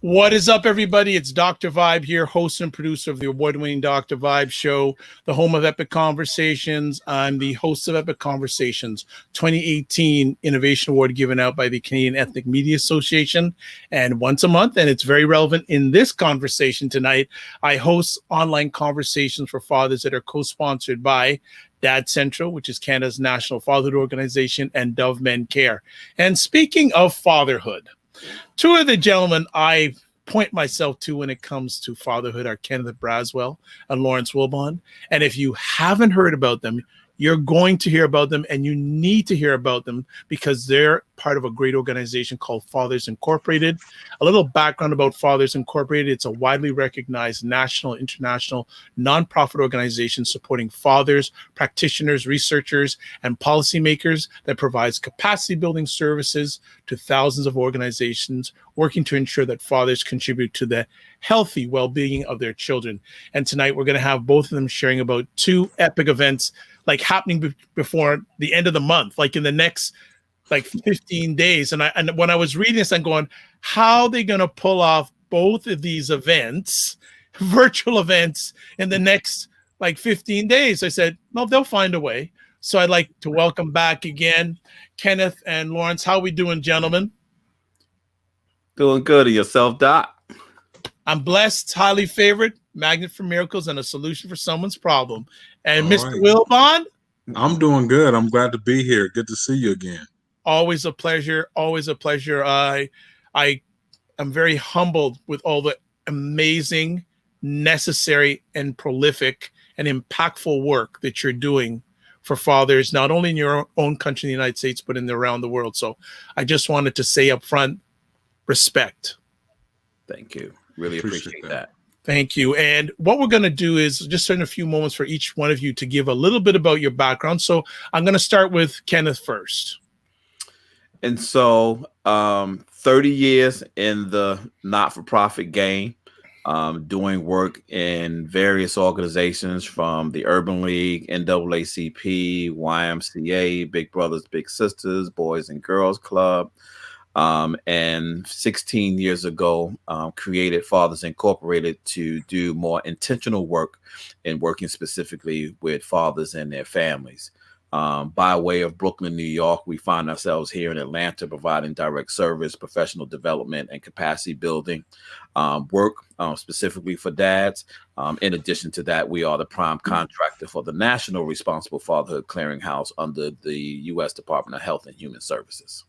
What is up, everybody? It's Dr. Vibe here, host and producer of the award-winning Dr. Vibe Show, the home of Epic Conversations. I'm the host of Epic Conversations 2018 Innovation Award given out by the Canadian Ethnic Media Association. And once a month, and it's very relevant in this conversation tonight, I host online conversations for fathers that are co-sponsored by Dad Central, which is Canada's national fatherhood organization, and Dove Men Care. And speaking of fatherhood, two of the gentlemen I point myself to when it comes to fatherhood are Kenneth Braswell and Lawrence Wilbon. And if you haven't heard about them, you're going to hear about them, and you need to hear about them because they're part of a great organization called Fathers Incorporated. A little background about Fathers Incorporated. It's a widely recognized national, international, nonprofit organization supporting fathers, practitioners, researchers, and policymakers that provides capacity building services to thousands of organizations working to ensure that fathers contribute to the healthy well-being of their children. And tonight we're going to have both of them sharing about two epic events like happening before the end of the month, like in the next like 15 days. And when I was reading this, I'm going, how are they going to pull off both of these events, virtual events, in the next like 15 days? I said, no, they'll find a way. So I'd like to welcome back again, Kenneth and Lawrence. How we doing, gentlemen? Doing good. And yourself, Doc? I'm blessed, highly favored, magnet for miracles, and a solution for someone's problem. And All Mr. right. Wilbon? I'm doing good. I'm glad to be here. Good to see you again. Always a pleasure. Always a pleasure. I am very humbled with all the amazing, necessary, and prolific and impactful work that you're doing for fathers, not only in your own country, in the United States, but around the world. So I just wanted to say up front, respect. Thank you. Really appreciate that. Thank you. And what we're going to do is just spend a few moments for each one of you to give a little bit about your background. So I'm going to start with Kenneth first. And so 30 years in the not-for-profit game, doing work in various organizations from the Urban League, NAACP, YMCA, Big Brothers, Big Sisters, Boys and Girls Club. And 16 years ago, created Fathers Incorporated to do more intentional work in working specifically with fathers and their families. By way of Brooklyn, New York, we find ourselves here in Atlanta providing direct service, professional development, and capacity building work specifically for dads. In addition to that, we are the prime contractor for the National Responsible Fatherhood Clearinghouse under the U.S. Department of Health and Human Services.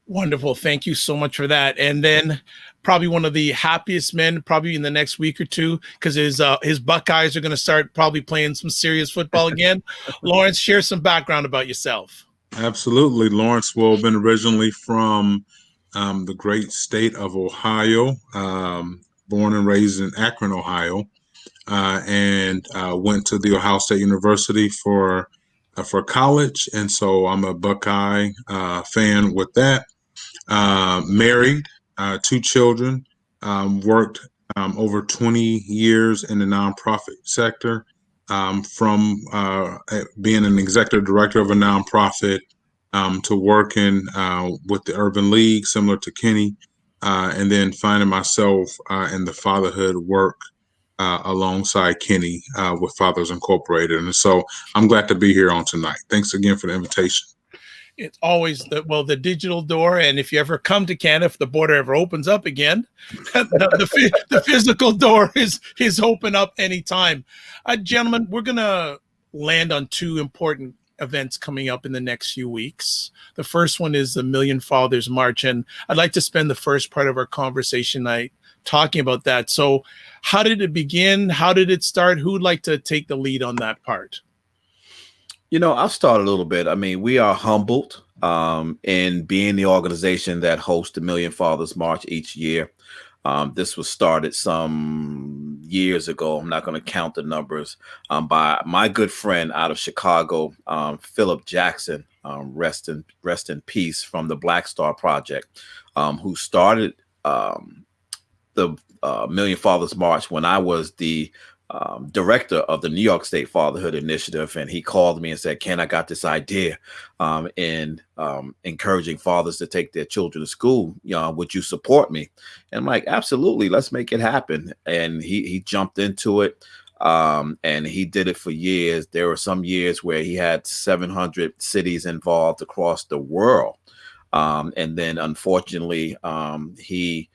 Wonderful. Thank you so much for that. And then probably one of the happiest men probably in the next week or two, because his Buckeyes are going to start probably playing some serious football again. Lawrence, share some background about yourself. Absolutely. Lawrence Wolven, originally from the great state of Ohio, born and raised in Akron, Ohio, and went to the Ohio State University for college. And so I'm a Buckeye fan with that. Married, two children, worked over 20 years in the nonprofit sector, from being an executive director of a nonprofit to working with the Urban League, similar to Kenny, and then finding myself in the fatherhood work alongside Kenny with Fathers Incorporated. And so I'm glad to be here on tonight. Thanks again for the invitation. It's always the digital door. And if you ever come to Canada, if the border ever opens up again, the physical door is open up anytime. Gentlemen, we're going to land on two important events coming up in the next few weeks. The first one is the Million Fathers March. And I'd like to spend the first part of our conversation tonight talking about that. So how did it begin? How did it start? Who'd like to take the lead on that part? You know, I'll start a little bit. I mean, we are humbled in being the organization that hosts the Million Fathers March each year. This was started some years ago. I'm not going to count the numbers, by my good friend out of Chicago, Philip Jackson, rest in peace, from the Black Star Project, who started the Million Fathers March when I was the director of the New York State Fatherhood Initiative, and he called me and said, "Ken, I got this idea in encouraging fathers to take their children to school. Would you support me?" And I'm like, "Absolutely, let's make it happen." And he jumped into it. And he did it for years. There were some years where he had 700 cities involved across the world. And then unfortunately, he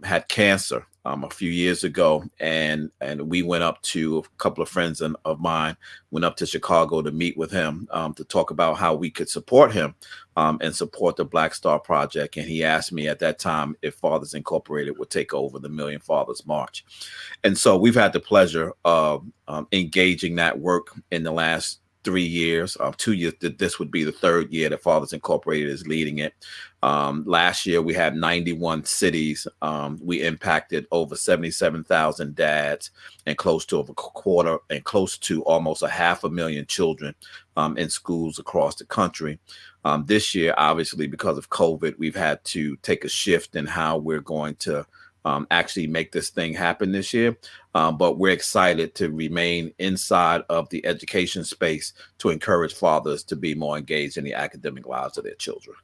had cancer a few years ago, and we went up to, a couple of friends of mine went up to Chicago to meet with him to talk about how we could support him and support the Black Star Project. And he asked me at that time if Fathers Incorporated would take over the Million Fathers March. And so we've had the pleasure of engaging that work in the last 3 years, 2 years. This would be the third year that Fathers Incorporated is leading it. Last year we had 91 cities. We impacted over 77,000 dads and close to over a quarter and close to almost 500,000 children in schools across the country. This year, obviously, because of COVID, we've had to take a shift in how we're going to actually make this thing happen this year. But we're excited to remain inside of the education space to encourage fathers to be more engaged in the academic lives of their children.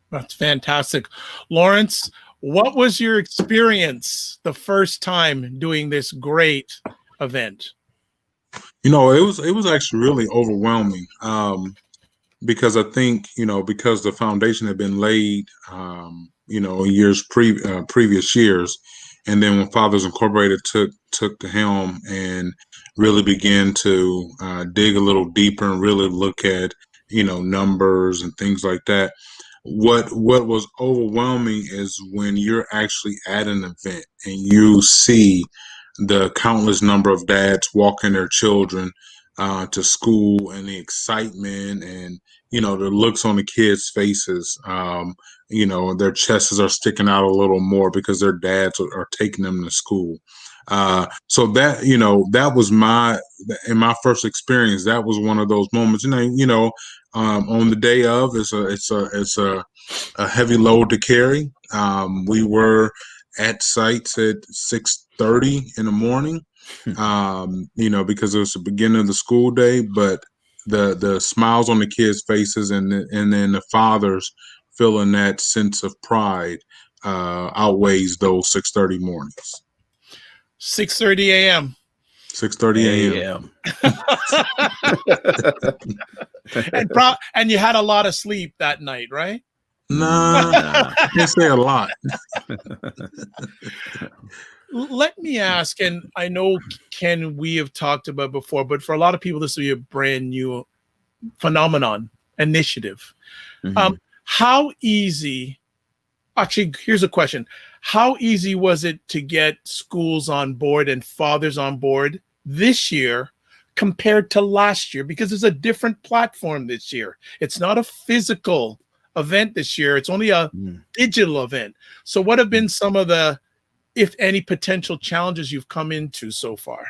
That's fantastic. Lawrence, what was your experience the first time doing this great event? It was actually really overwhelming because I think, because the foundation had been laid, previous years. And then when Fathers Incorporated took the helm and really began to dig a little deeper and really look at, numbers and things like that. What was overwhelming is when you're actually at an event and you see the countless number of dads walking their children to school, and the excitement and, the looks on the kids' faces. Their chests are sticking out a little more because their dads are taking them to school. So that, that was in my first experience, that was one of those moments. And then, on the day of, it's a heavy load to carry. We were at sites at 6:30 in the morning, because it was the beginning of the school day, but the smiles on the kids' faces and then the fathers feeling that sense of pride outweighs those 6:30 mornings. 6:30 a.m. 6:30 a.m. And you had a lot of sleep that night, right? Nah, can't say a lot. Let me ask, and I know, Ken, we have talked about before, but for a lot of people, this will be a brand new initiative. Mm-hmm. How easy, actually, here's a question. How easy was it to get schools on board and fathers on board this year compared to last year? Because it's a different platform this year. It's not a physical event this year. It's only a digital event. So what have been some of the, if any, potential challenges you've come into so far?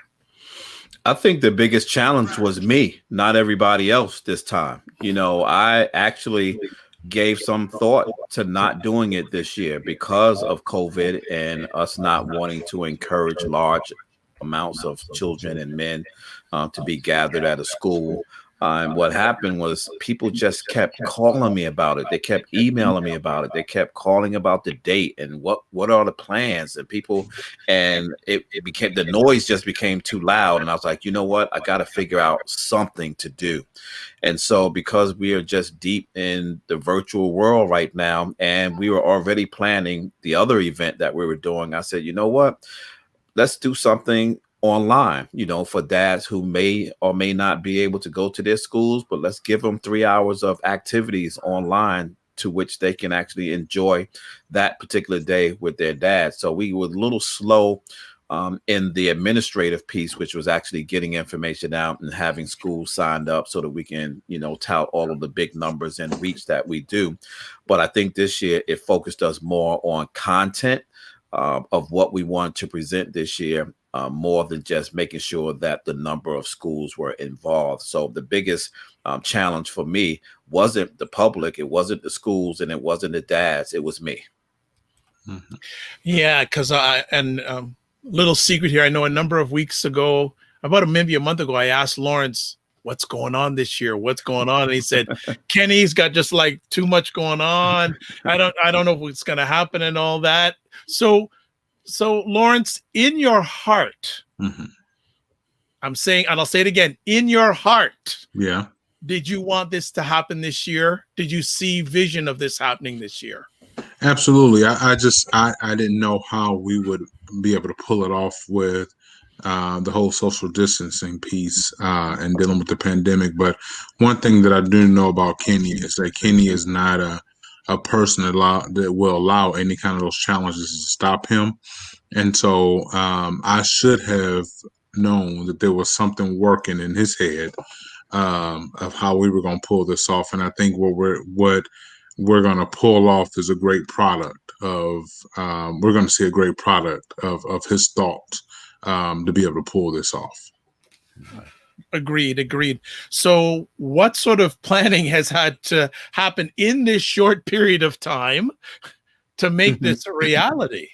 I think the biggest challenge was me, not everybody else this time. I actually gave some thought to not doing it this year because of COVID and us not wanting to encourage large amounts of children and men to be gathered at a school. And what happened was people just kept calling me about it. They kept emailing me about it. They kept calling about the date and what are the plans and people. And it became, the noise just became too loud. And I was like, you know what? I got to figure out something to do. And so because we are just deep in the virtual world right now, and we were already planning the other event that we were doing, I said, you know what? Let's do something online, for dads who may or may not be able to go to their schools, but let's give them 3 hours of activities online to which they can actually enjoy that particular day with their dad. So we were a little slow in the administrative piece, which was actually getting information out and having schools signed up so that we can, tout all of the big numbers and reach that we do. But I think this year it focused us more on content of what we want to present this year. More than just making sure that the number of schools were involved. So the biggest challenge for me wasn't the public, it wasn't the schools, and it wasn't the dads, it was me. Mm-hmm. Yeah, because Little secret here. I know a number of weeks ago, maybe a month ago, I asked Lawrence, what's going on this year? What's going on? And he said, Kenny's got just like too much going on. I don't know what's going to happen and all that. So Lawrence, in your heart, I'm saying, and I'll say it again, in your heart. Yeah. Did you want this to happen this year? Did you see vision of this happening this year? Absolutely. I didn't know how we would be able to pull it off with the whole social distancing piece and dealing with the pandemic. But one thing that I do know about Kenny is that Kenny is not a person that will allow any kind of those challenges to stop him. And so I should have known that there was something working in his head of how we were going to pull this off. And I think what we're going to pull off is a great product of, we're going to see a great product of his thoughts to be able to pull this off. Agreed. So what sort of planning has had to happen in this short period of time to make this a reality?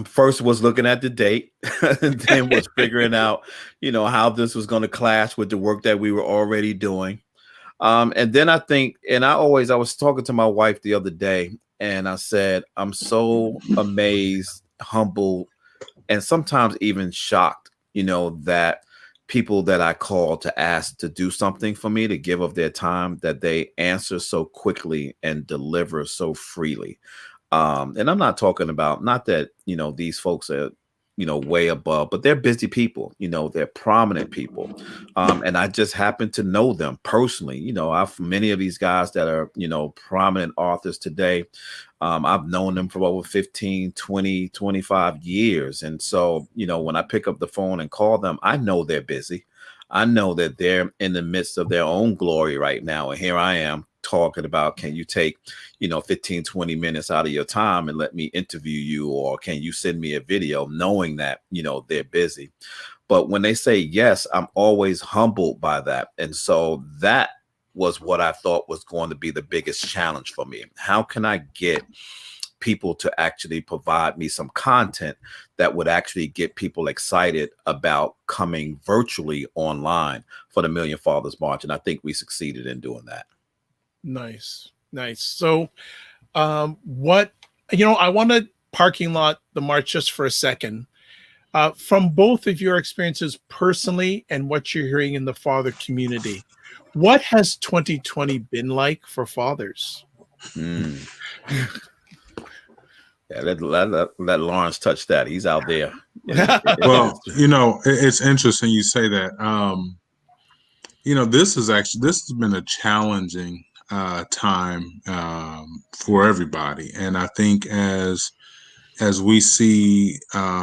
First was looking at the date, and then was figuring out, how this was going to clash with the work that we were already doing. And then I was talking to my wife the other day, and I said, I'm so amazed, humbled, and sometimes even shocked, that people that I call to ask to do something for me, to give of their time, that they answer so quickly and deliver so freely. And I'm not talking about, not that, these folks are, way above, but they're busy people, they're prominent people. And I just happen to know them personally. Many of these guys that are, prominent authors today, I've known them for over 15, 20, 25 years. And so, when I pick up the phone and call them, I know they're busy. I know that they're in the midst of their own glory right now. And here I am talking about, can you take, 15, 20 minutes out of your time and let me interview you? Or can you send me a video, knowing that, they're busy? But when they say yes, I'm always humbled by that. And so that was what I thought was going to be the biggest challenge for me. How can I get people to actually provide me some content that would actually get people excited about coming virtually online for the Million Fathers March? And I think we succeeded in doing that. Nice. So I want to parking lot the march just for a second. From both of your experiences personally and what you're hearing in the father community, what has 2020 been like for fathers? Yeah, let Lawrence touch that. He's out there. Well, it's interesting you say that. This has been a challenging time for everybody, and I think as we see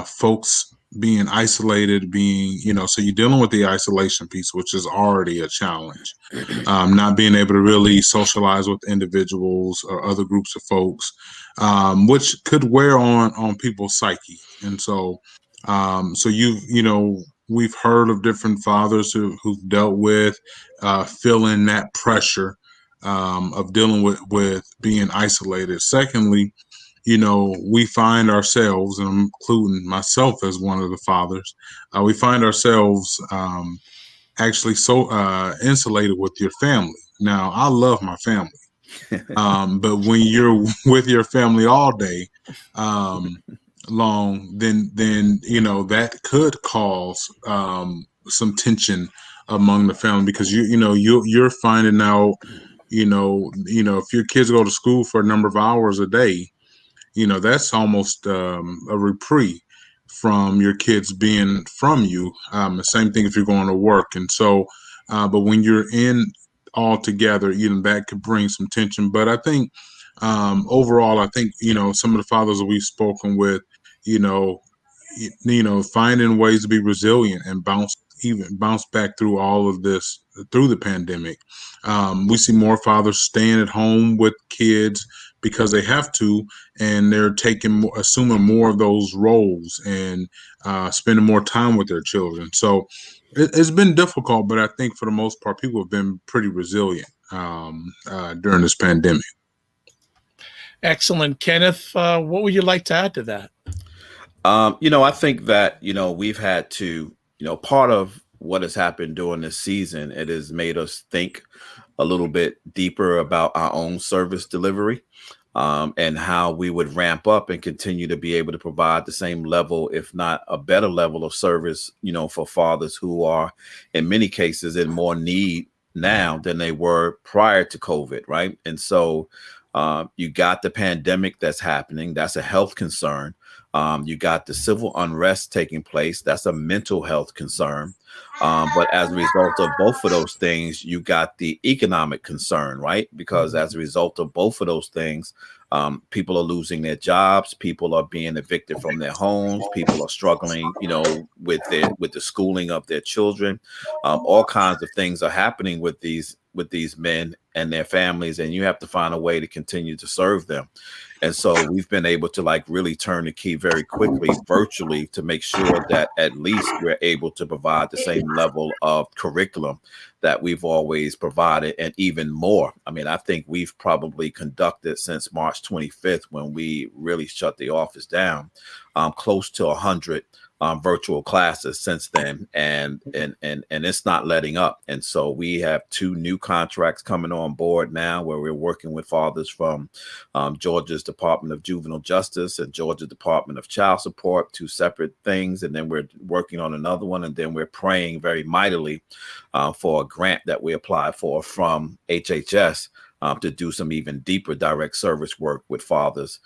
folks being isolated, so you're dealing with the isolation piece, which is already a challenge. Not being able to really socialize with individuals or other groups of folks, which could wear on people's psyche. And so, we've heard of different fathers who've dealt with feeling that pressure of dealing with being isolated. Secondly, we find ourselves, and I'm including myself as one of the fathers, we find ourselves actually so insulated with your family. Now, I love my family, but when you're with your family all day long, then that could cause some tension among the family, because you're finding out, if your kids go to school for a number of hours a day, that's almost a reprieve from your kids being from you. The same thing if you're going to work. And so, but when you're in all together, that could bring some tension. But I think overall, some of the fathers that we've spoken with, finding ways to be resilient and bounce back through all of this, through the pandemic. We see more fathers staying at home with kids because they have to, and they're assuming more of those roles and spending more time with their children. So it's been difficult, but I think for the most part, people have been pretty resilient during this pandemic. Excellent. Kenneth, what would you like to add to that? I think that, we've had to, part of what has happened during this season, it has made us think a little bit deeper about our own service delivery, and how we would ramp up and continue to be able to provide the same level, if not a better level of service, for fathers who are in many cases in more need now than they were prior to COVID, right? And so you got the pandemic that's happening. That's a health concern. You got the civil unrest taking place. That's a mental health concern. But as a result of both of those things, you got the economic concern, right? Because as a result of both of those things, people are losing their jobs. People are being evicted from their homes. People are struggling, with the schooling of their children. All kinds of things are happening with these men and their families, and you have to find a way to continue to serve them. And so we've been able to really turn the key very quickly virtually to make sure that at least we're able to provide the same level of curriculum that we've always provided, and even more. I mean, I think we've probably conducted since March 25th, when we really shut the office down, close to 100 virtual classes since then, and it's not letting up. And so we have 2 new contracts coming on board now, where we're working with fathers from Georgia's Department of Juvenile Justice and Georgia Department of Child Support, 2 separate things. And then we're working on another one, and then we're praying very mightily for a grant that we applied for from HHS to do some even deeper direct service work with fathers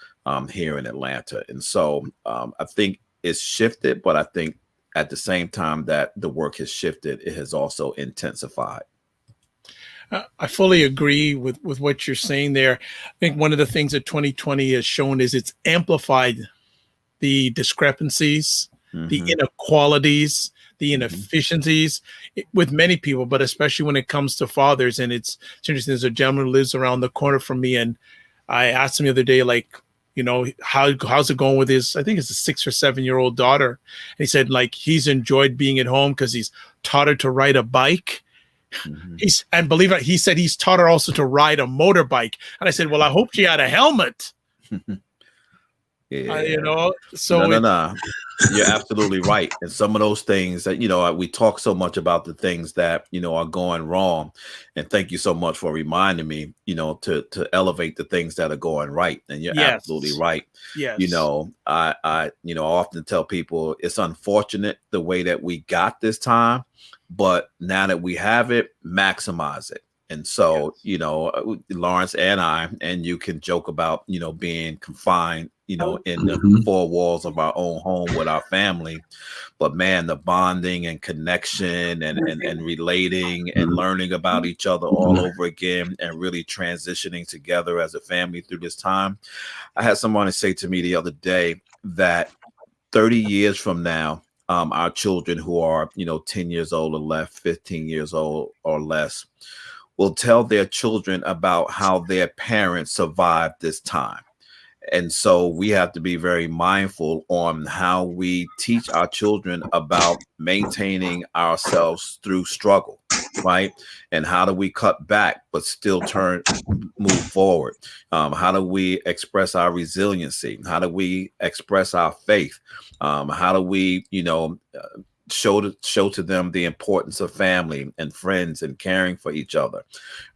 here in Atlanta. And so I think it's shifted, but I think at the same time that the work has shifted, it has also intensified. I fully agree with what you're saying there. I think one of the things that 2020 has shown is it's amplified the discrepancies, the inequalities, the inefficiencies with many people, but especially when it comes to fathers. And it's interesting, there's a gentleman who lives around the corner from me, and I asked him the other day, how's it going with his, I think it's a 6 or 7-year-old daughter. And he said, he's enjoyed being at home because he's taught her to ride a bike. And believe it, he said he's taught her also to ride a motorbike. And I said, well, I hope she had a helmet. Yeah. So no. You're absolutely right. And some of those things that, we talk so much about the things that, are going wrong. And thank you so much for reminding me, to elevate the things that are going right. And you're absolutely right. Yes. I often tell people it's unfortunate the way that we got this time, but now that we have it, maximize it. And so, Lawrence and I, and you can joke about, being confined, in the 4 walls of our own home with our family. But man, the bonding and connection and relating and learning about each other all over again, and really transitioning together as a family through this time. I had someone say to me the other day that 30 years from now, our children who are, 10 years old or less, 15 years old or less, will tell their children about how their parents survived this time. And so we have to be very mindful on how we teach our children about maintaining ourselves through struggle, right? And how do we cut back but still move forward? How do we express our resiliency? How do we express our faith? How do we, show to them the importance of family and friends and caring for each other,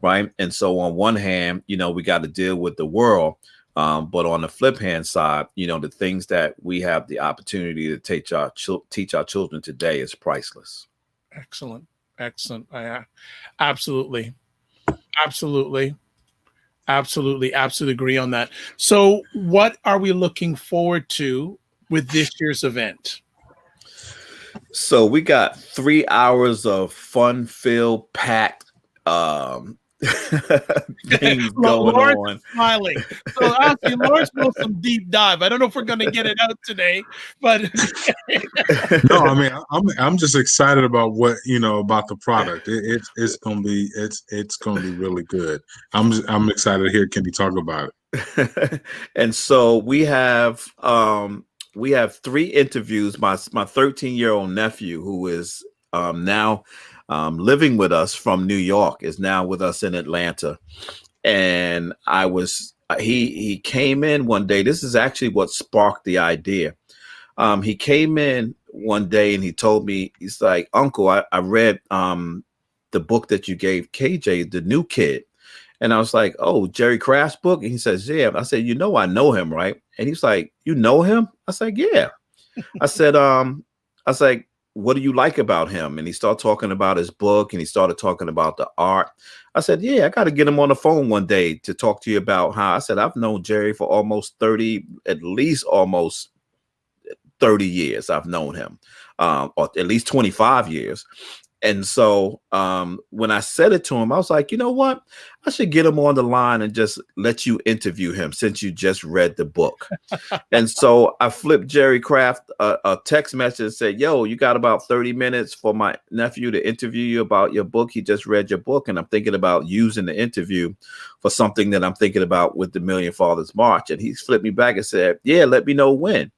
right? And so on one hand, we got to deal with the world. But on the flip hand side, the things that we have the opportunity to teach our children today is priceless. Excellent. Absolutely agree on that. So what are we looking forward to with this year's event? So we got 3 hours of fun-filled, packed things going on. Smiling. So actually, Lawrence knows some deep dive. I don't know if we're going to get it out today, but no, I mean, I'm just excited about what about the product. It's gonna be really good. I'm excited to hear Kenny talk about it. And so we have 3 interviews. My 13-year-old nephew, who is now living with us from New York, is now with us in Atlanta. And he came in one day. This is actually what sparked the idea. He came in one day and he told me, he's like, Uncle, I read the book that you gave KJ, the new kid. And I was like, oh, Jerry Craft's book? And he says, yeah. I said, I know him, right? And he's like, you know him? I was like, yeah. I was like, what do you like about him? And he started talking about his book and he started talking about the art. I said, yeah, I got to get him on the phone one day to talk to you about how. I said, I've known Jerry for at least almost 30 years. I've known him, or at least 25 years. And so when I said it to him, I was like, you know what? I should get him on the line and just let you interview him since you just read the book. And so I flipped Jerry Craft a text message and said, yo, you got about 30 minutes for my nephew to interview you about your book. He just read your book. And I'm thinking about using the interview for something that I'm thinking about with the Million Fathers March. And he flipped me back and said, yeah, let me know when.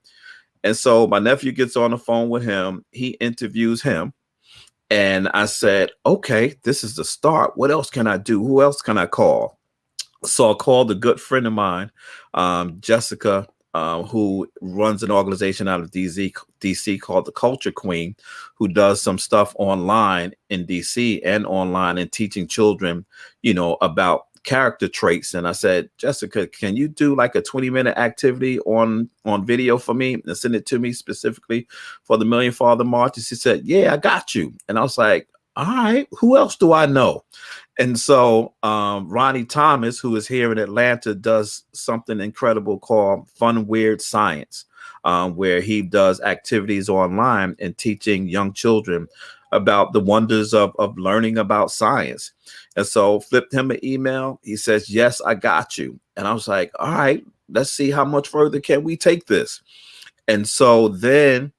And so my nephew gets on the phone with him. He interviews him. And I said, okay, this is the start. What else can I do? Who else can I call? So I called a good friend of mine, Jessica, who runs an organization out of DC called the Culture Queen, who does some stuff online in DC and online and teaching children, about character traits. And I said, Jessica, can you do like a 20-minute activity on video for me and send it to me specifically for the Million Father March? And she said, yeah, I got you. And I was like, all right, who else do I know? And so Ronnie Thomas, who is here in Atlanta, does something incredible called Fun Weird Science, where he does activities online and teaching young children about the wonders of learning about science. And so flipped him an email. He says, yes, I got you. And I was like, all right, let's see how much further can we take this. And so then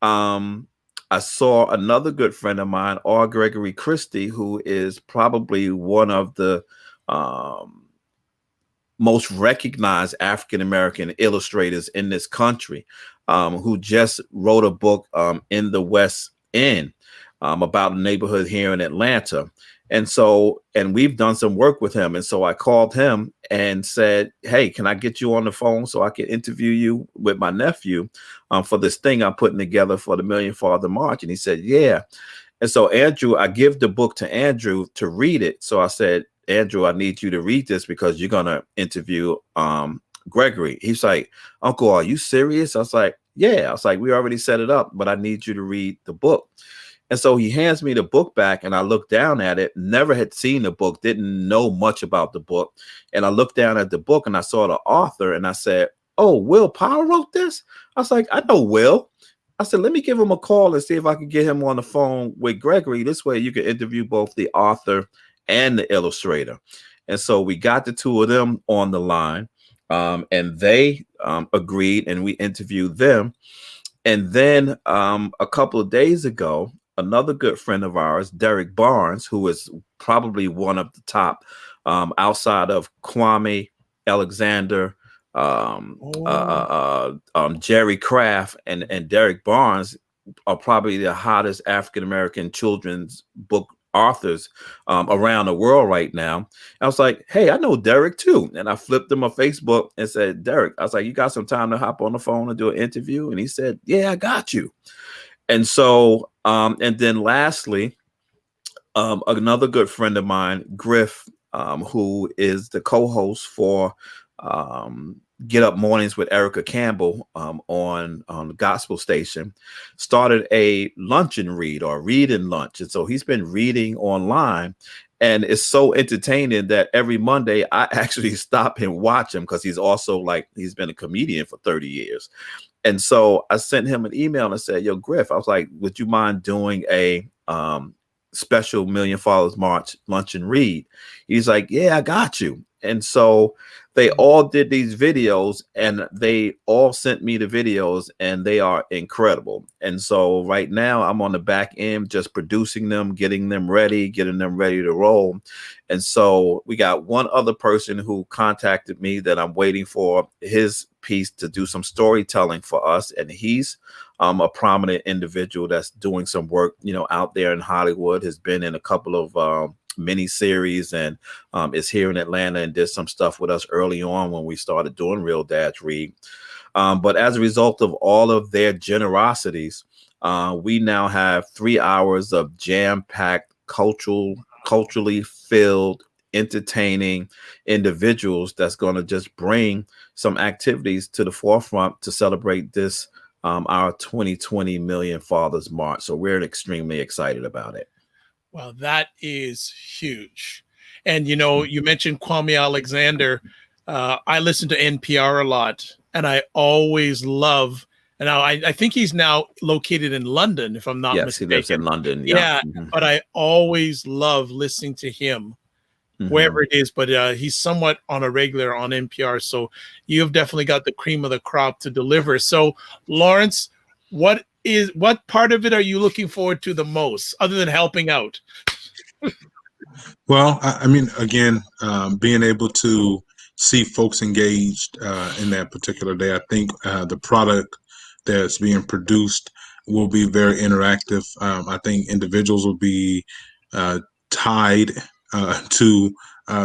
I saw another good friend of mine, R. Gregory Christie, who is probably one of the most recognized African-American illustrators in this country, who just wrote a book in the West End about a neighborhood here in Atlanta. And we've done some work with him. And so I called him and said, hey, can I get you on the phone so I can interview you with my nephew for this thing I'm putting together for the Million Father March? And he said, yeah. And so Andrew, I give the book to Andrew to read it. So I said, Andrew, I need you to read this because you're going to interview Gregory. He's like, Uncle, are you serious? I was like, yeah. I was like, we already set it up, but I need you to read the book. And so he hands me the book back and I looked down at it, never had seen the book, didn't know much about the book. And I looked down at the book and I saw the author and I said, oh, Will Powell wrote this? I was like, I know Will. I said, let me give him a call and see if I can get him on the phone with Gregory. This way you can interview both the author and the illustrator. And so we got the two of them on the line and they agreed and we interviewed them. And then a couple of days ago, another good friend of ours, Derek Barnes, who is probably one of the top outside of Kwame, Alexander, Jerry Craft, and Derek Barnes are probably the hottest African-American children's book authors around the world right now. I was like, hey, I know Derek too. And I flipped him on Facebook and said, Derek, I was like, you got some time to hop on the phone and do an interview? And he said, yeah, I got you. And so, and then lastly, another good friend of mine, Griff, who is the co-host for Get Up Mornings with Erica Campbell on the gospel station, started a lunch and read or read and lunch. And so he's been reading online and it's so entertaining that every Monday I actually stop and watch him because he's also he's been a comedian for 30 years. And so I sent him an email and I said, yo, Griff, I was like, would you mind doing a special Million Fathers March lunch and read? He's like, yeah, I got you. And so they all did these videos and they all sent me the videos and they are incredible. And so right now I'm on the back end, just producing them, getting them ready to roll. And so we got one other person who contacted me that I'm waiting for his piece to do some storytelling for us. And he's a prominent individual that's doing some work, out there in Hollywood, has been in a couple of mini series and is here in Atlanta and did some stuff with us early on when we started doing Real Dads Read. But as a result of all of their generosities, we now have 3 hours of jam-packed, culturally filled, entertaining individuals that's going to just bring some activities to the forefront to celebrate this, our 2020 Million Fathers March. So we're extremely excited about it. Well, that is huge. And, you know, you mentioned Kwame Alexander. I listen to NPR a lot, and I always love, and I think he's now located in London, if I'm not mistaken. He lives in London. Yeah, but I always love listening to him, wherever it is. But he's somewhat on a regular on NPR. So you've definitely got the cream of the crop to deliver. So, Lawrence, what part of it are you looking forward to the most, other than helping out? Well, I mean, again, being able to see folks engaged in that particular day, I think the product that's being produced will be very interactive. I think individuals will be tied to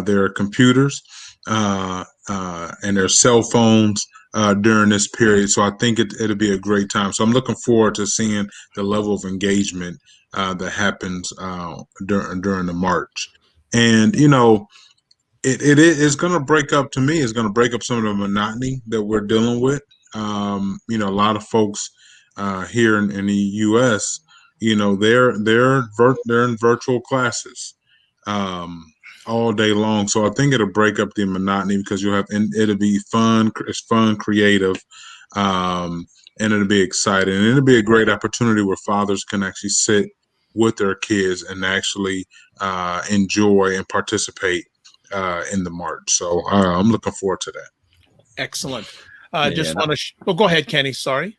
their computers and their cell phones during this period. So I think it'll be a great time. So I'm looking forward to seeing the level of engagement that happens during the march. And, you know, it is going to break up, to me, it's going to break up some of the monotony that we're dealing with. You know, a lot of folks here in the U.S., you know, they're in virtual classes all day long. So I think it'll break up the monotony because it'll be fun. It's fun, creative, and it'll be exciting. And it'll be a great opportunity where fathers can actually sit with their kids and actually enjoy and participate in the march. So I'm looking forward to that. Excellent. Just want to go ahead, Kenny. Sorry.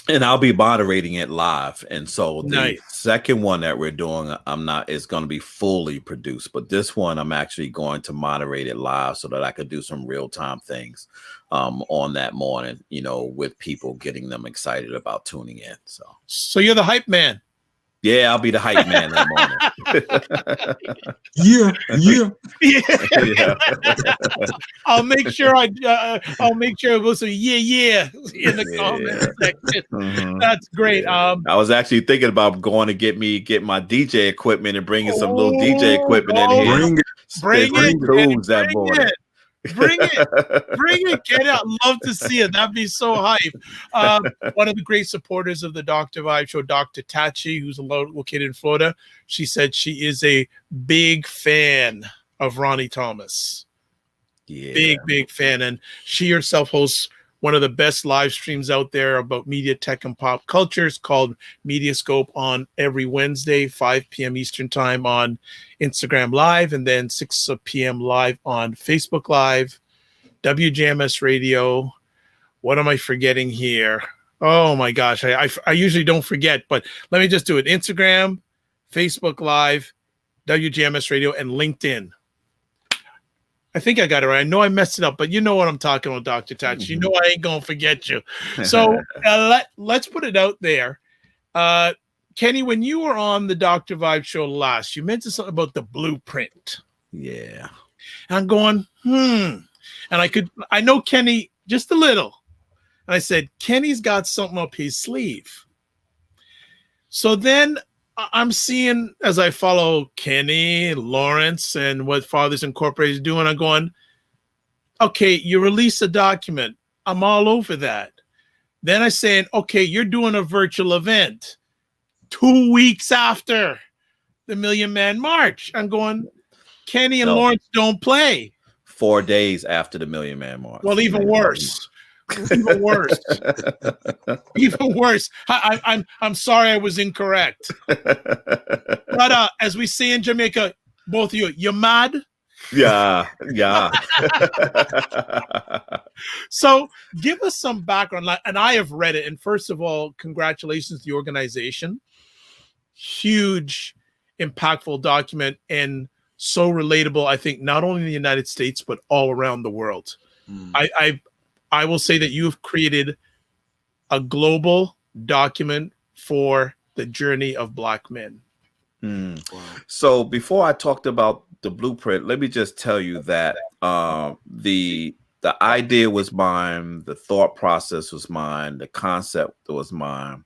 And I'll be moderating it live. And so the Nice. second one that we're doing, it's going to be fully produced, but this one I'm actually going to moderate it live so that I could do some real-time things on that morning, you know, with people, getting them excited about tuning in. So you're the hype man. Yeah, I'll be the hype man that morning. Yeah. I'll make sure it goes to yeah in the comment section. That's great. I was actually thinking about going to get my DJ equipment and bringing some little DJ equipment in here. Bring it. Bring it, Kenneth. I'd love to see it. That'd be so hype. One of the great supporters of the Dr. Vibe show, Dr. Tachi, who's located in Florida, she said she is a big fan of Ronnie Thomas. Yeah. Big fan. And she herself hosts one of the best live streams out there about media, tech, and pop cultures called Mediascope on every Wednesday, 5 p.m. Eastern time on Instagram Live, and then 6 p.m. live on Facebook Live, WJMS Radio. What am I forgetting here? Oh my gosh, I usually don't forget, but let me just do it. Instagram, Facebook Live, WJMS Radio, and LinkedIn. I think I got it right. I know I messed it up, but you know what I'm talking about, Dr. Touch. You know I ain't going to forget you. So let's put it out there. Kenny, when you were on the Dr. Vibe show last, you mentioned something about the blueprint. Yeah. And I'm going, And I know Kenny just a little. And I said, Kenny's got something up his sleeve. So then I'm seeing, as I follow Kenny, Lawrence, and what Fathers Incorporated is doing, I'm going, okay, you release a document. I'm all over that. Then I'm saying, okay, you're doing a virtual event 2 weeks after the Million Man March. I'm going, Kenny and Lawrence don't play. 4 days after the Million Man March. Well, even worse. Even worse. Even worse. I'm sorry I was incorrect. But as we say in Jamaica, both of you mad? Yeah. So give us some background. And I have read it. And first of all, congratulations to the organization. Huge, impactful document and so relatable, I think, not only in the United States, but all around the world. I will say that you've created a global document for the journey of Black men. Wow. So before I talked about the blueprint, let me just tell you that the The idea was mine. The thought process was mine. The concept was mine.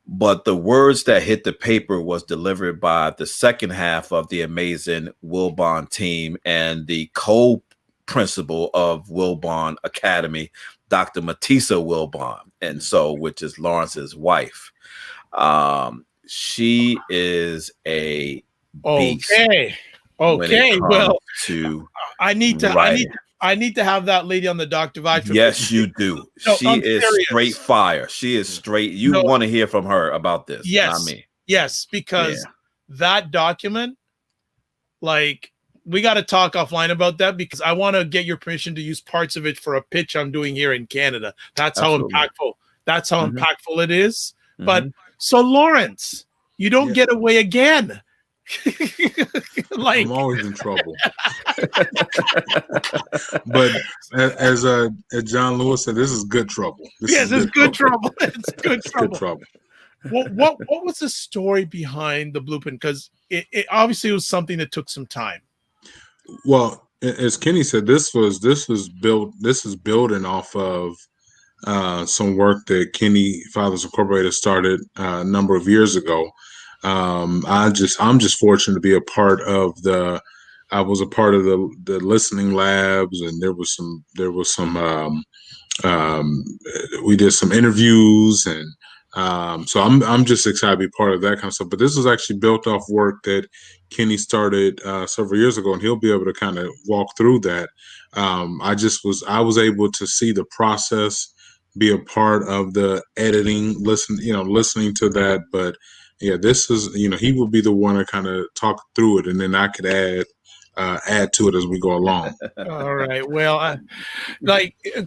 But the words that hit the paper was delivered by the second half of the amazing Wilbon team and the co-principal of Wilbon Academy, Dr. Matisa Wilbon, and so which is Lawrence's wife. She is a beast. Okay. Well, to I need to have that lady on the Dr. Vibe. Yes, you do. No, she I'm is serious. straight fire. She is straight. You want to hear from her about this, not me. Yes, because that document, like, we got to talk offline about that, because I want to get your permission to use parts of it for a pitch I'm doing here in Canada. That's Absolutely. how impactful. That's how impactful it is. Mm-hmm. But so, Lawrence, you don't get away again. I'm always in trouble. But as John Lewis said, this is good trouble. It's good trouble. It's good trouble. Good trouble. What was the story behind the blueprint? Because it obviously was something that took some time. Well, as Kenny said, this is building off of some work that Kenny Fathers Incorporated started a number of years ago. I'm just fortunate to be a part of I was a part of the listening labs, and there was some we did some interviews, and so I'm just excited to be part of that kind of stuff. But this was actually built off work that Kenny started several years ago, and he'll be able to kind of walk through that. I was able to see the process, be a part of the editing, listening to that. But yeah, this is, he will be the one to kind of talk through it, and then I could add to it as we go along. All right. Well,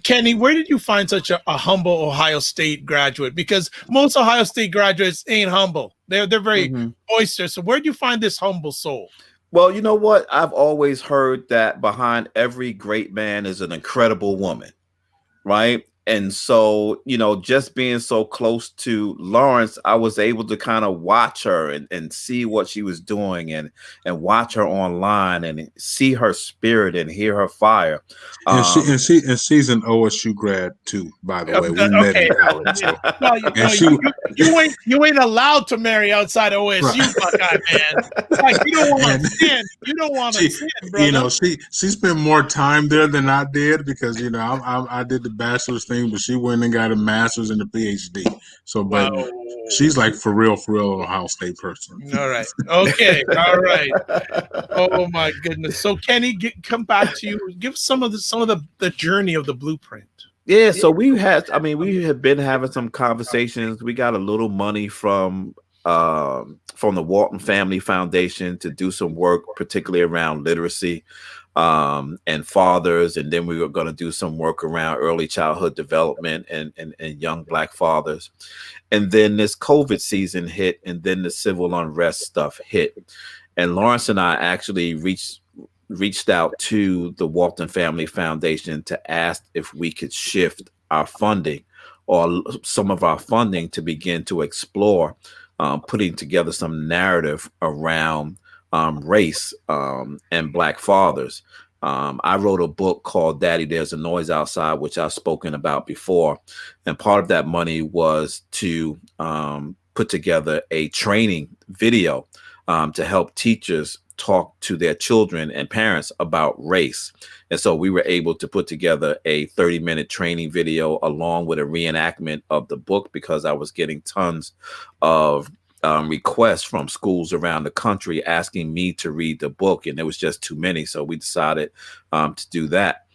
Kenny, where did you find such a humble Ohio State graduate? Because most Ohio State graduates ain't humble. They're very boisterous. So where did you find this humble soul? Well, you know what? I've always heard that behind every great man is an incredible woman, right? And so, just being so close to Lawrence, I was able to kind of watch her and see what she was doing and watch her online and see her spirit and hear her fire. And she's an OSU grad too, by the way. We met in college. So. You ain't allowed to marry outside OSU, Buckeye, man. Like, you don't want to sin. You don't want to sin, brother. She spent more time there than I did, because I did the bachelor's thing, but she went and got a master's and a PhD. So, but she's like for real Ohio State person. All right. Okay. All right. Oh my goodness. So, Kenny, come back to you. Give some of the journey of the blueprint. Yeah. So we had been having some conversations. We got a little money from the Walton Family Foundation to do some work, particularly around literacy. And fathers, and then we were going to do some work around early childhood development and young Black fathers. And then this COVID season hit, and then the civil unrest stuff hit. And Lawrence and I actually reached out to the Walton Family Foundation to ask if we could shift our funding or some of our funding to begin to explore putting together some narrative around race and Black fathers. I wrote a book called Daddy, There's a Noise Outside, which I've spoken about before. And part of that money was to put together a training video to help teachers talk to their children and parents about race. And so we were able to put together a 30-minute training video along with a reenactment of the book, because I was getting tons of requests from schools around the country asking me to read the book, and there was just too many. So we decided to do that.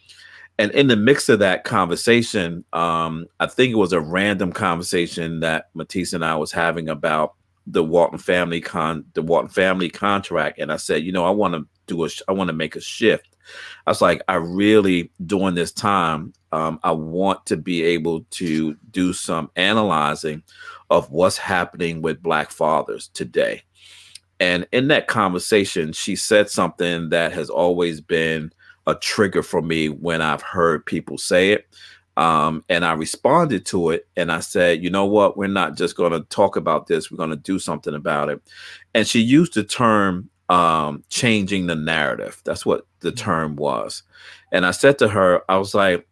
And in the mix of that conversation, I think it was a random conversation that Matisse and I was having about the Walton family contract. And I said, I want to make a shift. I was like, during this time, I want to be able to do some analyzing of what's happening with Black fathers today. And in that conversation, she said something that has always been a trigger for me when I've heard people say it. And I responded to it, and I said, you know what? We're not just going to talk about this. We're going to do something about it. And she used the term changing the narrative. That's what the term was. And I said to her, I was like,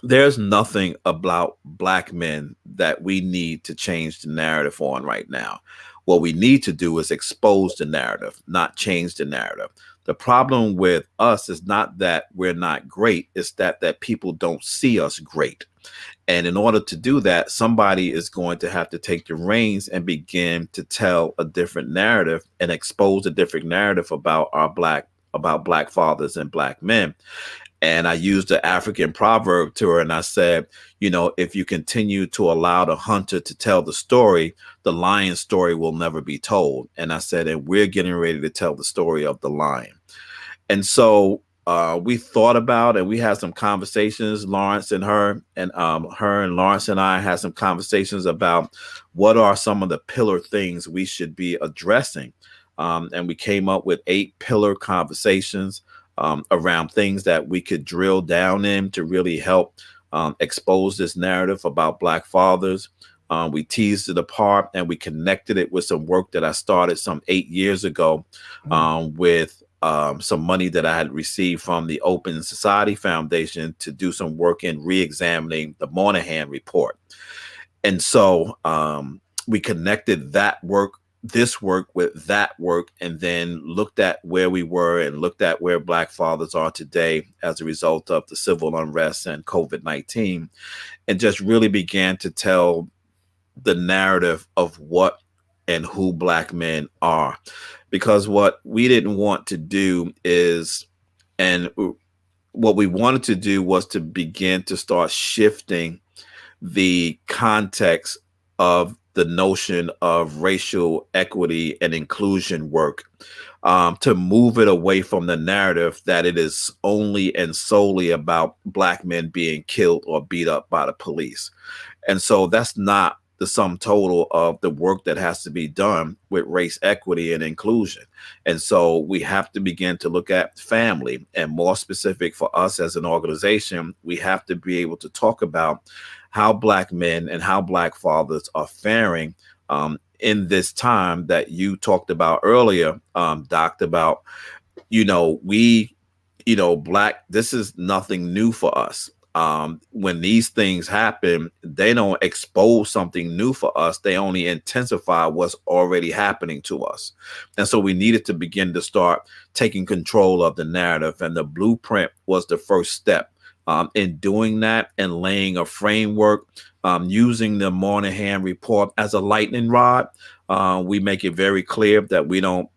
there's nothing about Black men that we need to change the narrative on right now. What we need to do is expose the narrative, not change the narrative. The problem with us is not that we're not great, it's that people don't see us great. And in order to do that, somebody is going to have to take the reins and begin to tell a different narrative and expose a different narrative about Black fathers and Black men. And I used the African proverb to her, and I said, you know, if you continue to allow the hunter to tell the story, the lion's story will never be told. And I said, and we're getting ready to tell the story of the lion. And so we thought about, and we had some conversations, Lawrence and her and Lawrence and I had some conversations about what are some of the pillar things we should be addressing. And we came up with 8 pillar conversations around things that we could drill down in to really help expose this narrative about Black fathers. We teased it apart and we connected it with some work that I started some 8 years ago with some money that I had received from the Open Society Foundation to do some work in re-examining the Moynihan report. And so we connected this work with that work, and then looked at where we were and looked at where Black fathers are today as a result of the civil unrest and COVID-19, and just really began to tell the narrative of what and who Black men are. Because what we didn't want to do is, and what we wanted to do was to begin to start shifting the context of the notion of racial equity and inclusion work, to move it away from the narrative that it is only and solely about Black men being killed or beat up by the police. And so that's not the sum total of the work that has to be done with race equity and inclusion. And so we have to begin to look at family, and more specific for us as an organization, we have to be able to talk about how Black men and how Black fathers are faring in this time that you talked about earlier, Doc, about, Black, this is nothing new for us. When these things happen, they don't expose something new for us. They only intensify what's already happening to us. And so we needed to begin to start taking control of the narrative. And the blueprint was the first step in doing that and laying a framework, using the Moynihan report as a lightning rod. We make it very clear that we don't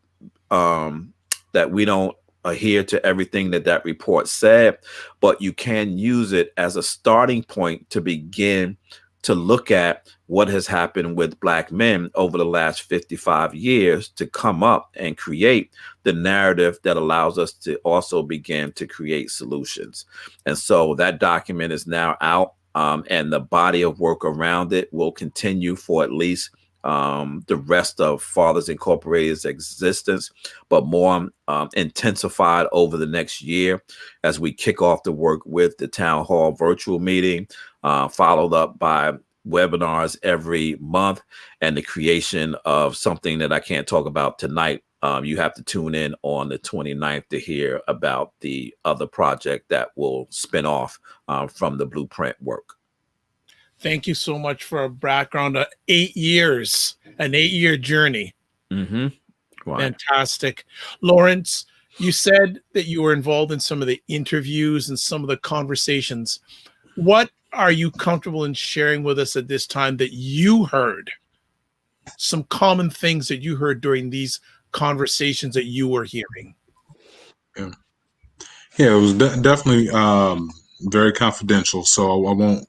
adhere to everything that report said, but you can use it as a starting point to begin to look at what has happened with Black men over the last 55 years to come up and create the narrative that allows us to also begin to create solutions. And so that document is now out, and the body of work around it will continue for at least the rest of Fathers Incorporated's existence, but more intensified over the next year as we kick off the work with the town hall virtual meeting, followed up by webinars every month, and the creation of something that I can't talk about tonight. You have to tune in on the 29th to hear about the other project that will spin off from the blueprint work. Thank you so much for a background of 8 years, an 8-year journey. Mm-hmm. Right. Fantastic. Lawrence, you said that you were involved in some of the interviews and some of the conversations. What are you comfortable in sharing with us at this time that you heard? Some common things that you heard during these conversations that you were hearing. Yeah, it was definitely very confidential, so I won't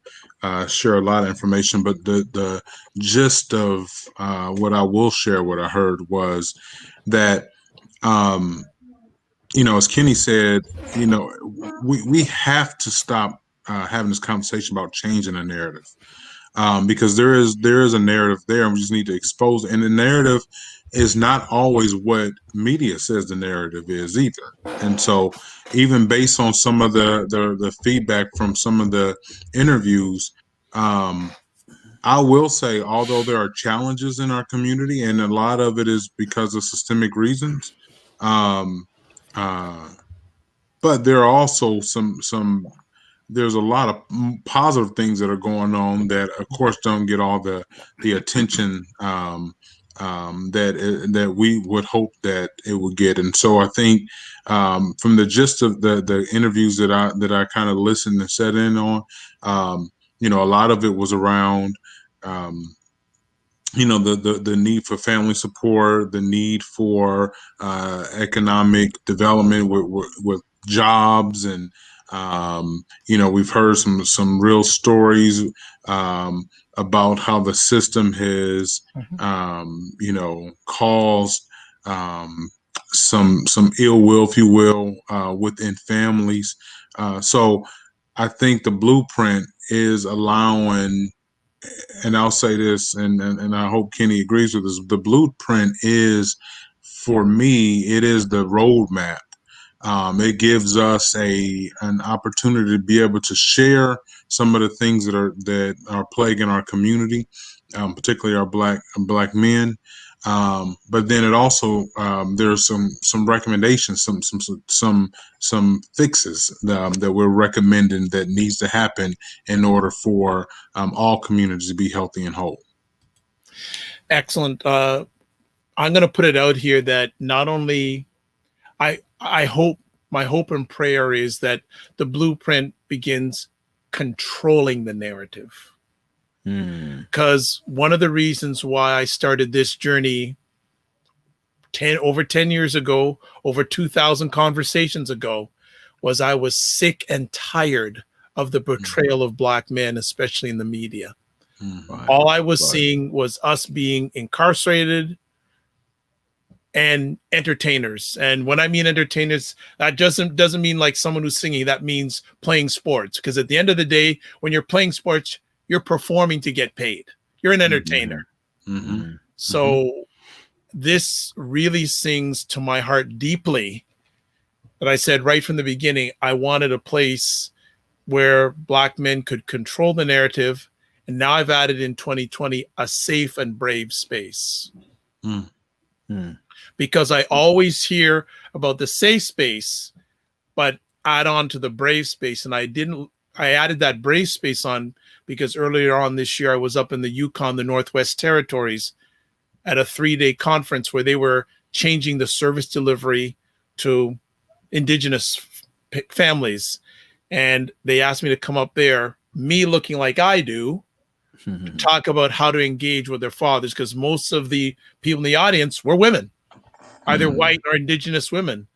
share a lot of information, but the gist of what I will share, what I heard was that, as Kenny said, we have to stop having this conversation about changing the narrative, because there is a narrative there, and we just need to expose it. And the narrative is not always what media says the narrative is either. And so even based on some of the feedback from some of the interviews, I will say, although there are challenges in our community, and a lot of it is because of systemic reasons, Um, but there are also there's a lot of positive things that are going on that, of course, don't get all the attention that we would hope that it would get. And so I think from the gist of the interviews that I kind of listened and set in on, a lot of it was around. The need for family support, the need for economic development with jobs, and we've heard some real stories about how the system has caused some ill will, if you will, within families. So I think the blueprint is allowing. And I'll say this, and I hope Kenny agrees with this. The blueprint is, for me, it is the roadmap. It gives us an opportunity to be able to share some of the things that are plaguing our community, particularly our black men. But then it also there's some recommendations, some fixes that we're recommending that needs to happen in order for all communities to be healthy and whole. Excellent. I'm going to put it out here that not only I hope, my hope and prayer is that the blueprint begins controlling the narrative. Because one of the reasons why I started this journey over 10 years ago, over 2,000 conversations ago, was I was sick and tired of the portrayal of Black men, especially in the media. Right. All I was seeing was us being incarcerated and entertainers. And when I mean entertainers, that doesn't mean like someone who's singing. That means playing sports. Because at the end of the day, when you're playing sports, you're performing to get paid. You're an entertainer. So this really sings to my heart deeply. That I said right from the beginning, I wanted a place where Black men could control the narrative. And now I've added in 2020 a safe and brave space. Because I always hear about the safe space, but add on to the brave space. And I added that brave space on because earlier on this year, I was up in the Yukon, the Northwest Territories, at a 3-day conference where they were changing the service delivery to Indigenous families. And they asked me to come up there, me looking like I do, to talk about how to engage with their fathers, because most of the people in the audience were women, either white or Indigenous women.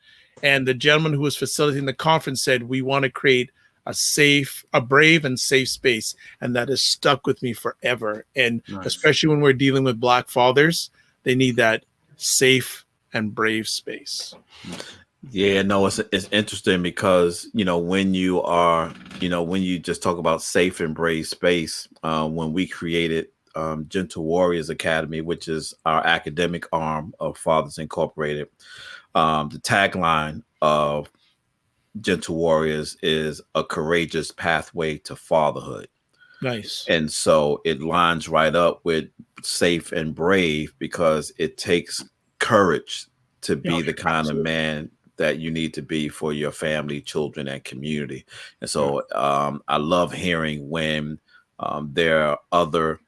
And the gentleman who was facilitating the conference said, we want to create a brave and safe space. And that has stuck with me forever. And especially when we're dealing with Black fathers, they need that safe and brave space. Yeah, no, it's interesting because, when you just talk about safe and brave space, when we created Gentle Warriors Academy, which is our academic arm of Fathers Incorporated, the tagline of Gentle Warriors is a courageous pathway to fatherhood. Nice. And so it lines right up with safe and brave because it takes courage to be the kind of man that you need to be for your family, children, and community. And so I love hearing when there are other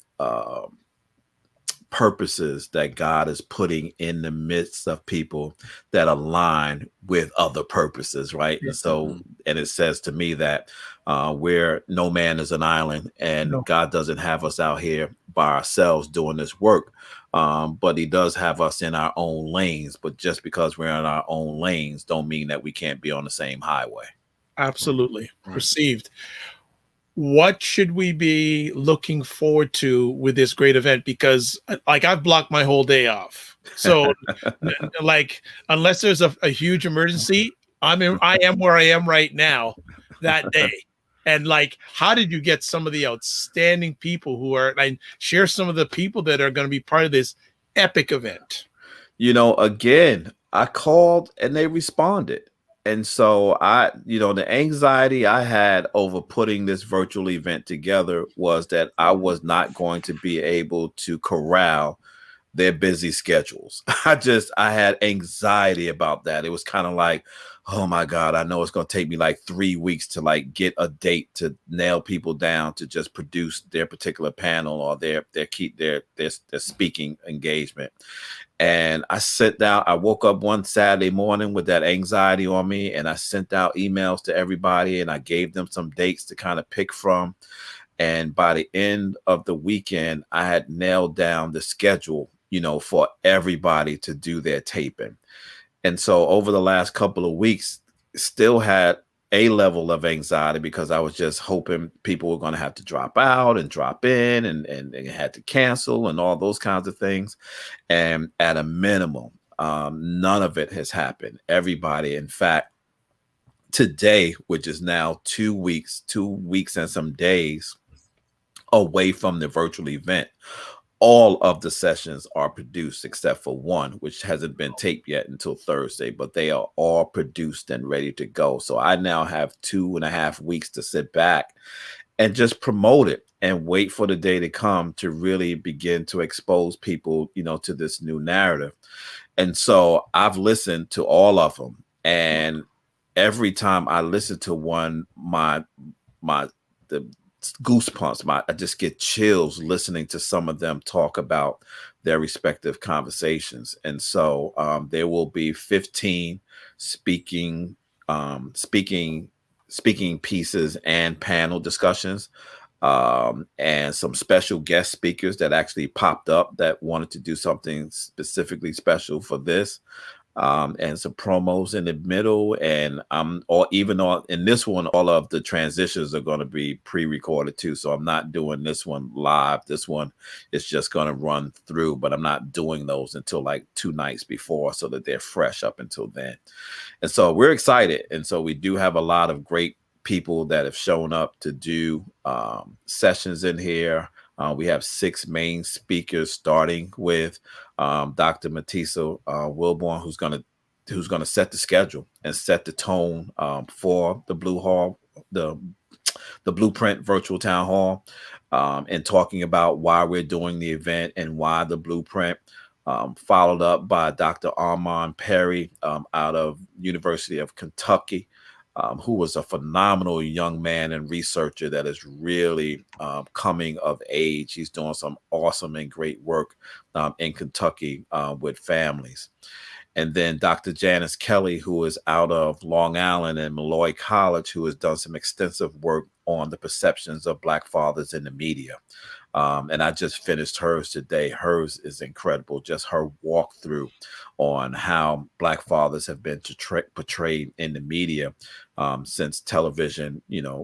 purposes that God is putting in the midst of people that align with other purposes, right? And so, and it says to me that where no man is an island, and God doesn't have us out here by ourselves doing this work, but he does have us in our own lanes. But just because we're in our own lanes don't mean that we can't be on the same highway. Absolutely. Received. What should we be looking forward to with this great event? Because I've blocked my whole day off. So unless there's a huge emergency, I am where I am right now that day. And how did you get some of the outstanding people who are, and share some of the people that are going to be part of this epic event? Again, I called and they responded. And so the anxiety I had over putting this virtual event together was that I was not going to be able to corral their busy schedules. I had anxiety about that. It was kind of like, oh my God, I know it's going to take me like 3 weeks to like get a date to nail people down to just produce their particular panel or their speaking engagement. And I woke up one Saturday morning with that anxiety on me, and I sent out emails to everybody, and I gave them some dates to kind of pick from. And by the end of the weekend, I had nailed down the schedule, for everybody to do their taping. And so over the last couple of weeks, still had a level of anxiety because I was just hoping people were going to have to drop out and drop in and they had to cancel and all those kinds of things. And at a minimum, none of it has happened. Everybody, in fact, today, which is now 2 weeks and some days away from the virtual event, all of the sessions are produced except for one, which hasn't been taped yet until Thursday, but they are all produced and ready to go. So I now have 2.5 weeks to sit back and just promote it and wait for the day to come to really begin to expose people, to this new narrative. And so I've listened to all of them. And every time I listen to one, the goosebumps, I just get chills listening to some of them talk about their respective conversations. And so there will be 15 speaking pieces and panel discussions, and some special guest speakers that actually popped up that wanted to do something specifically special for this. And some promos in the middle, and in this one, all of the transitions are going to be pre-recorded too. So I'm not doing this one live. This one is just going to run through, but I'm not doing those until like 2 nights before, so that they're fresh up until then. And so we're excited, and so we do have a lot of great people that have shown up to do sessions in here. We have 6 main speakers, starting with Dr. Matisa Wilbon, who's going to set the schedule and set the tone for the the Blueprint Virtual Town Hall, and talking about why we're doing the event and why the Blueprint. Followed up by Dr. Armand Perry out of University of Kentucky, who was a phenomenal young man and researcher that is really coming of age. He's doing some awesome and great work in Kentucky with families. And then Dr. Janice Kelly, who is out of Long Island and Malloy College, who has done some extensive work on the perceptions of Black fathers in the media. And I just finished hers today. Hers is incredible. Just her walkthrough on how Black fathers have been portrayed in the media since television,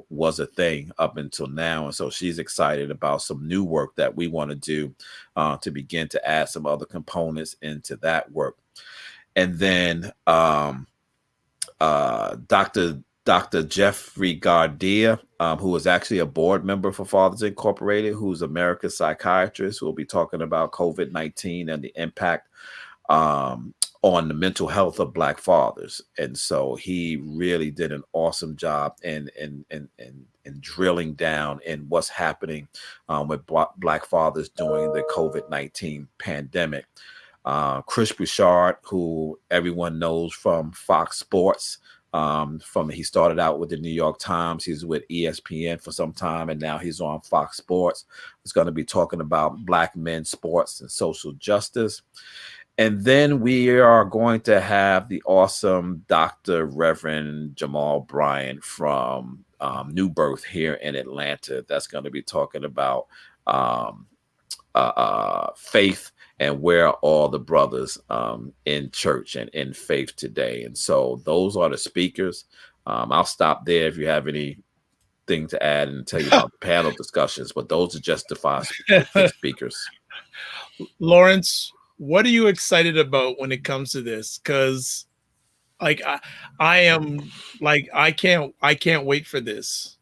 was a thing up until now. And so she's excited about some new work that we want to do to begin to add some other components into that work. And then Dr. Jeffrey Gardia, who is actually a board member for Fathers Incorporated, who's America's psychiatrist, who will be talking about COVID-19 and the impact on the mental health of Black fathers. And so he really did an awesome job in drilling down in what's happening with Black fathers during the COVID-19 pandemic. Chris Bouchard, who everyone knows from Fox Sports, he started out with the New York Times. He's with ESPN for some time, and now he's on Fox Sports. He's going to be talking about Black men, sports, and social justice. And then we are going to have the awesome Dr. Reverend Jamal Bryant from New Birth here in Atlanta. That's going to be talking about faith and where are all the brothers in church and in faith today. And so those are the speakers. I'll stop there if you have anything to add and tell you about the panel discussions, but those are just the 5 speakers. Lawrence, what are you excited about when it comes to this? Because like I am like I can't wait for this.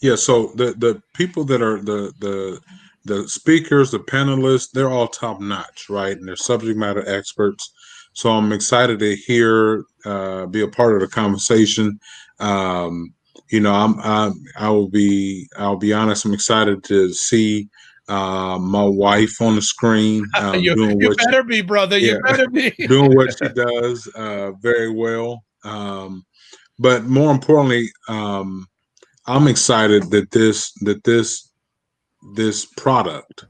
Yeah, so the people that are the speakers, the panelists, they're all top notch, right? And they're subject matter experts. So I'm excited to hear, be a part of the conversation. I'll be honest, I'm excited to see my wife on the screen, doing You what better be, brother. yeah, You better be. doing what she does very well. But more importantly, I'm excited that this product,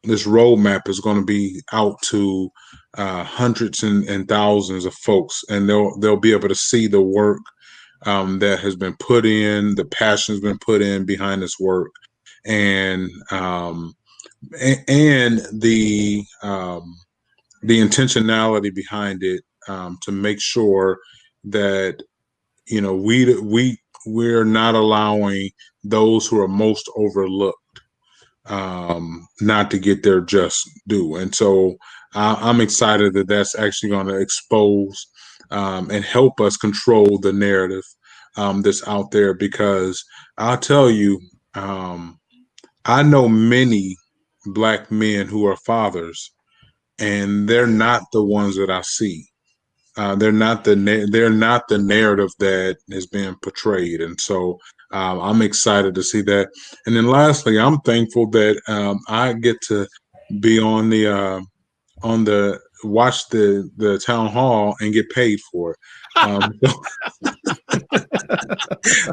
this roadmap is going to be out to hundreds and thousands of folks, and they'll be able to see the work that has been put in, the passion has been put in behind this work, and and the intentionality behind it, to make sure that we're not allowing those who are most overlooked not to get their just due. And so I'm excited that that's actually going to expose and help us control the narrative that's out there, because I'll tell you, I know many Black men who are fathers, and they're not the ones that I see. They're not the narrative that is being portrayed, and so I'm excited to see that. And then lastly, I'm thankful that I get to be on the watch the town hall and get paid for it.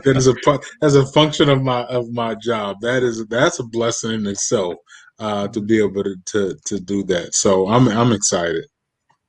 That is as a function of my job. That's a blessing in itself, to be able to do that. So I'm excited.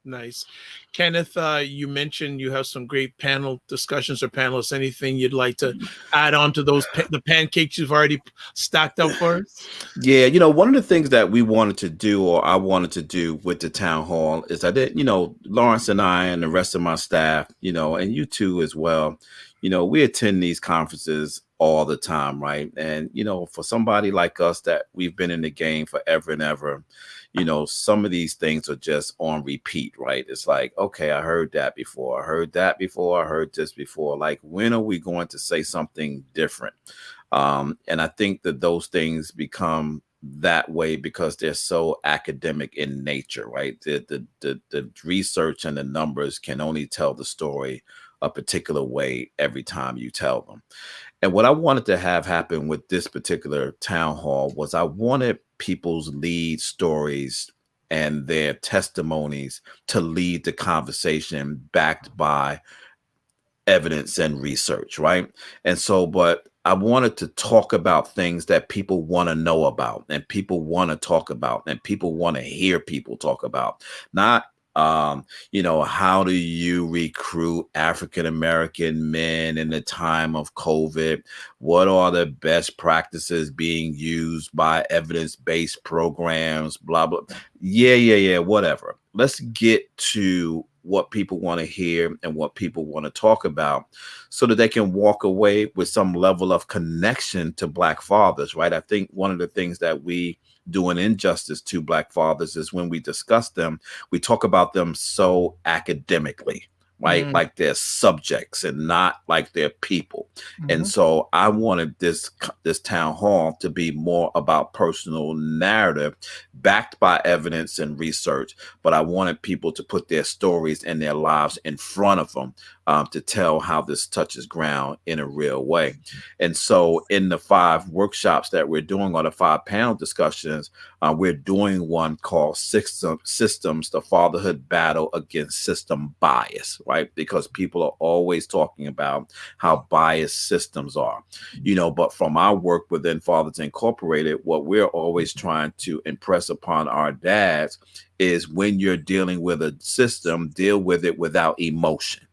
Nice. Kenneth, you mentioned you have some great panel discussions or panelists. Anything you'd like to add on to those the pancakes you've already stacked up for us? Yeah, one of the things that we wanted to do, or I wanted to do with the town hall, is I did, Lawrence and I and the rest of my staff, and you too as well, we attend these conferences all the time, right? And, for somebody like us that we've been in the game forever and ever, some of these things are just on repeat, right? It's like, okay, I heard that before. I heard that before. I heard this before. Like, when are we going to say something different? And I think that those things become that way because they're so academic in nature, right? The research and the numbers can only tell the story a particular way every time you tell them. And what I wanted to have happen with this particular town hall was I wanted people's lead stories and their testimonies to lead the conversation backed by evidence and research, right? And so, but I wanted to talk about things that people want to know about and people want to talk about and people want to hear people talk about, not how do you recruit African-American men in the time of COVID? What are the best practices being used by evidence-based programs? Blah, blah. Yeah, whatever. Let's get to what people want to hear and what people want to talk about so that they can walk away with some level of connection to Black fathers, right? I think one of the things that we do an injustice to Black fathers is when we discuss them, we talk about them so academically, right? Like they're subjects and not like they're people. And so I wanted this town hall to be more about personal narrative backed by evidence and research, but I wanted people to put their stories and their lives in front of them to tell how this touches ground in a real way. And so in the 5 workshops that we're doing, or the 5 panel discussions, we're doing one called Systems, the Fatherhood Battle Against System Bias, right? Because people are always talking about how biased systems are, but from our work within Fathers Incorporated, what we're always trying to impress upon our dads is when you're dealing with a system, deal with it without emotion.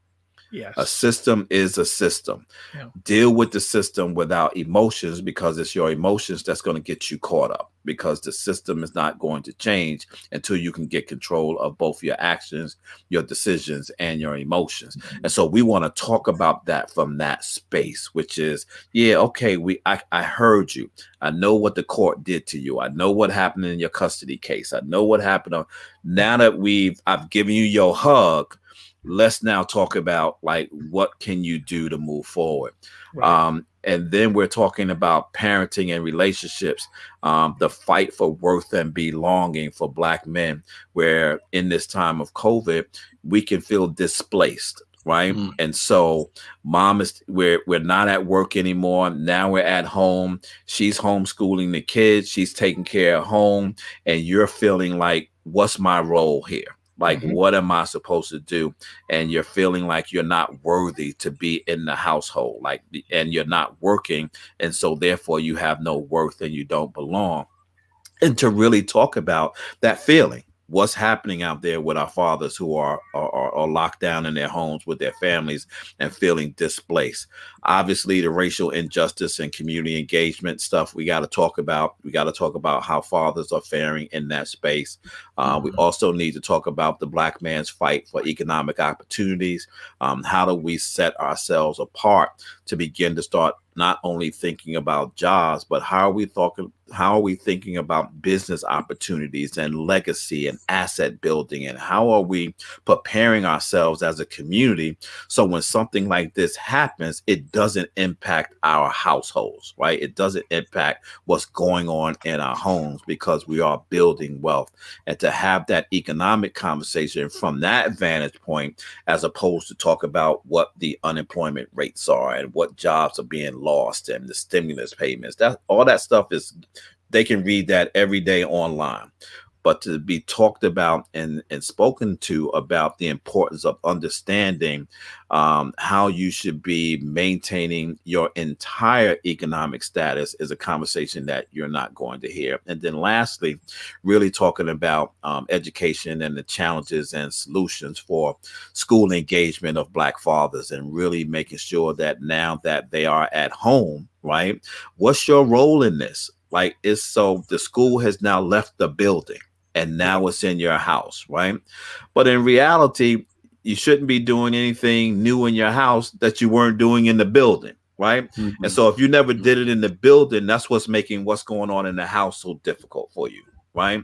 Yes. A system is a system. Yeah. Deal with the system without emotions, because it's your emotions that's going to get you caught up, because the system is not going to change until you can get control of both your actions, your decisions, and your emotions. And so we want to talk about that from that space, which is, yeah, okay, I heard you. I know what the court did to you. I know what happened in your custody case. I know what happened. Now that I've given you your hug, let's now talk about, like, what can you do to move forward? Right. And then we're talking about parenting and relationships, the fight for worth and belonging for Black men, where in this time of COVID, we can feel displaced. right? And so mom is we're not at work anymore. Now we're at home. She's homeschooling the kids. She's taking care of home, and you're feeling like, what's my role here? Like, what am I supposed to do? And you're feeling like you're not worthy to be in the household, like, and you're not working, and so therefore you have no worth and you don't belong. And to really talk about that feeling, what's happening out there with our fathers who are locked down in their homes with their families and feeling displaced. Obviously, the racial injustice and community engagement stuff we got to talk about. We got to talk about how fathers are faring in that space. We also need to talk about the Black man's fight for economic opportunities. How do we set ourselves apart to begin to start not only thinking about jobs, but how are we thinking about business opportunities and legacy and asset building, and how are we preparing ourselves as a community so when something like this happens, it doesn't impact our households, right? It doesn't impact what's going on in our homes, because we are building wealth. And to have that economic conversation from that vantage point, as opposed to talk about what the unemployment rates are and what jobs are being lost and the stimulus payments, that all that stuff is, they can read that every day online. But to be talked about and spoken to about the importance of understanding how you should be maintaining your entire economic status is a conversation that you're not going to hear. And then lastly, really talking about education and the challenges and solutions for school engagement of Black fathers, and really making sure that now that they are at home, right? What's your role in this? Like, it's so the school has now left the building and now it's in your house, right? But in reality, you shouldn't be doing anything new in your house that you weren't doing in the building, right? And so if you never did it in the building, that's what's making what's going on in the house so difficult for you, right?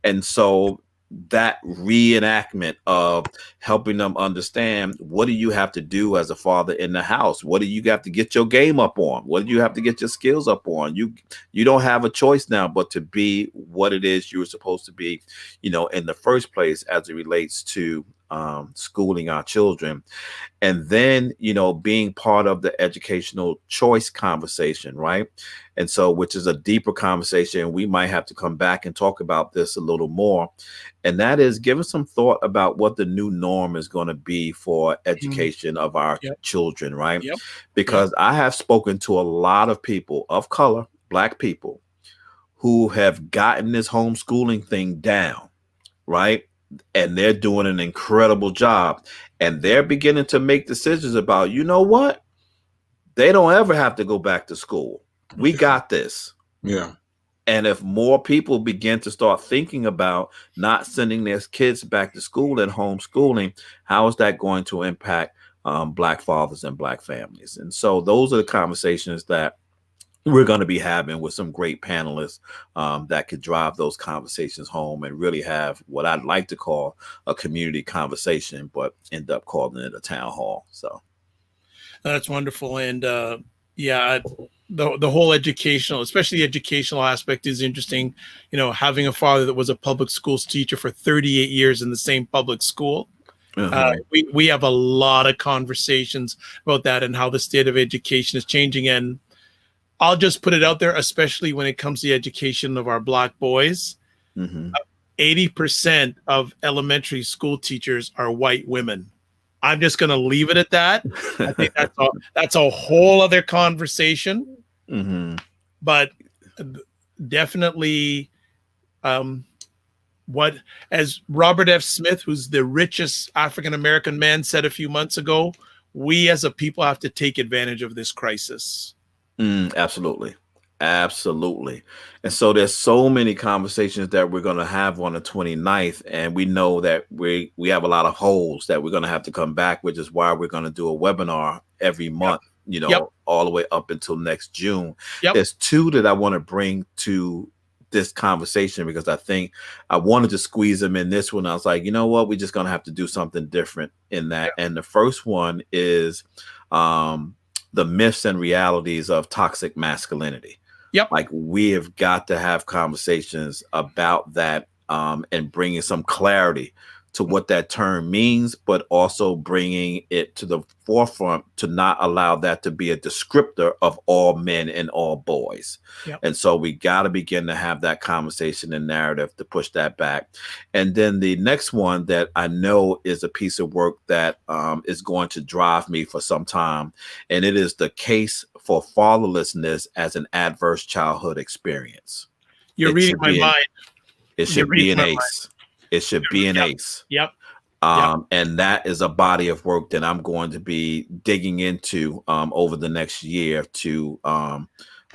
And so that reenactment of helping them understand, what do you have to do as a father in the house? What do you have to get your game up on? What do you have to get your skills up on? You don't have a choice now but to be what it is you were supposed to be, in the first place, as it relates to schooling our children. And then, being part of the educational choice conversation, right? And so, which is a deeper conversation. We might have to come back and talk about this a little more. And that is giving some thought about what the new norm is going to be for education of our children, right? Because I have spoken to a lot of people of color, Black people, who have gotten this homeschooling thing down, right? And they're doing an incredible job. And they're beginning to make decisions about, you know what? They don't ever have to go back to school. We got this. Yeah. And if more people begin to start thinking about not sending their kids back to school and homeschooling, how is that going to impact Black fathers and Black families? And so those are the conversations that we're going to be having with some great panelists that could drive those conversations home and really have what I'd like to call a community conversation, but end up calling it a town hall. So that's wonderful. And the whole educational, especially the educational aspect, is interesting. Having a father that was a public schools teacher for 38 years in the same public school. We have a lot of conversations about that and how the state of education is changing. And I'll just put it out there, especially when it comes to the education of our Black boys. 80% of elementary school teachers are white women. I'm just going to leave it at that. I think that's a whole other conversation. But definitely, what, as Robert F. Smith, who's the richest African-American man, said a few months ago, we as a people have to take advantage of this crisis. Absolutely. Absolutely. And so there's so many conversations that we're going to have on the 29th. And we know that we have a lot of holes that we're going to have to come back, which is why we're going to do a webinar every month, all the way up until next June. There's two that I want to bring to this conversation because I think I wanted to squeeze them in this one. I was like, you know what? We're just going to have to do something different in that. And the first one is the myths and realities of toxic masculinity. Like, we have got to have conversations about that and bringing some clarity to what that term means, but also bringing it to the forefront to not allow that to be a descriptor of all men and all boys. Yep. And so we got to begin to have that conversation and narrative to push that back. And then the next one that I know is a piece of work that is going to drive me for some time, and it is the case for fatherlessness as an adverse childhood experience. You're reading my mind. It should be an ace. It should be an ace. Yep. And that is a body of work that I'm going to be digging into over the next year to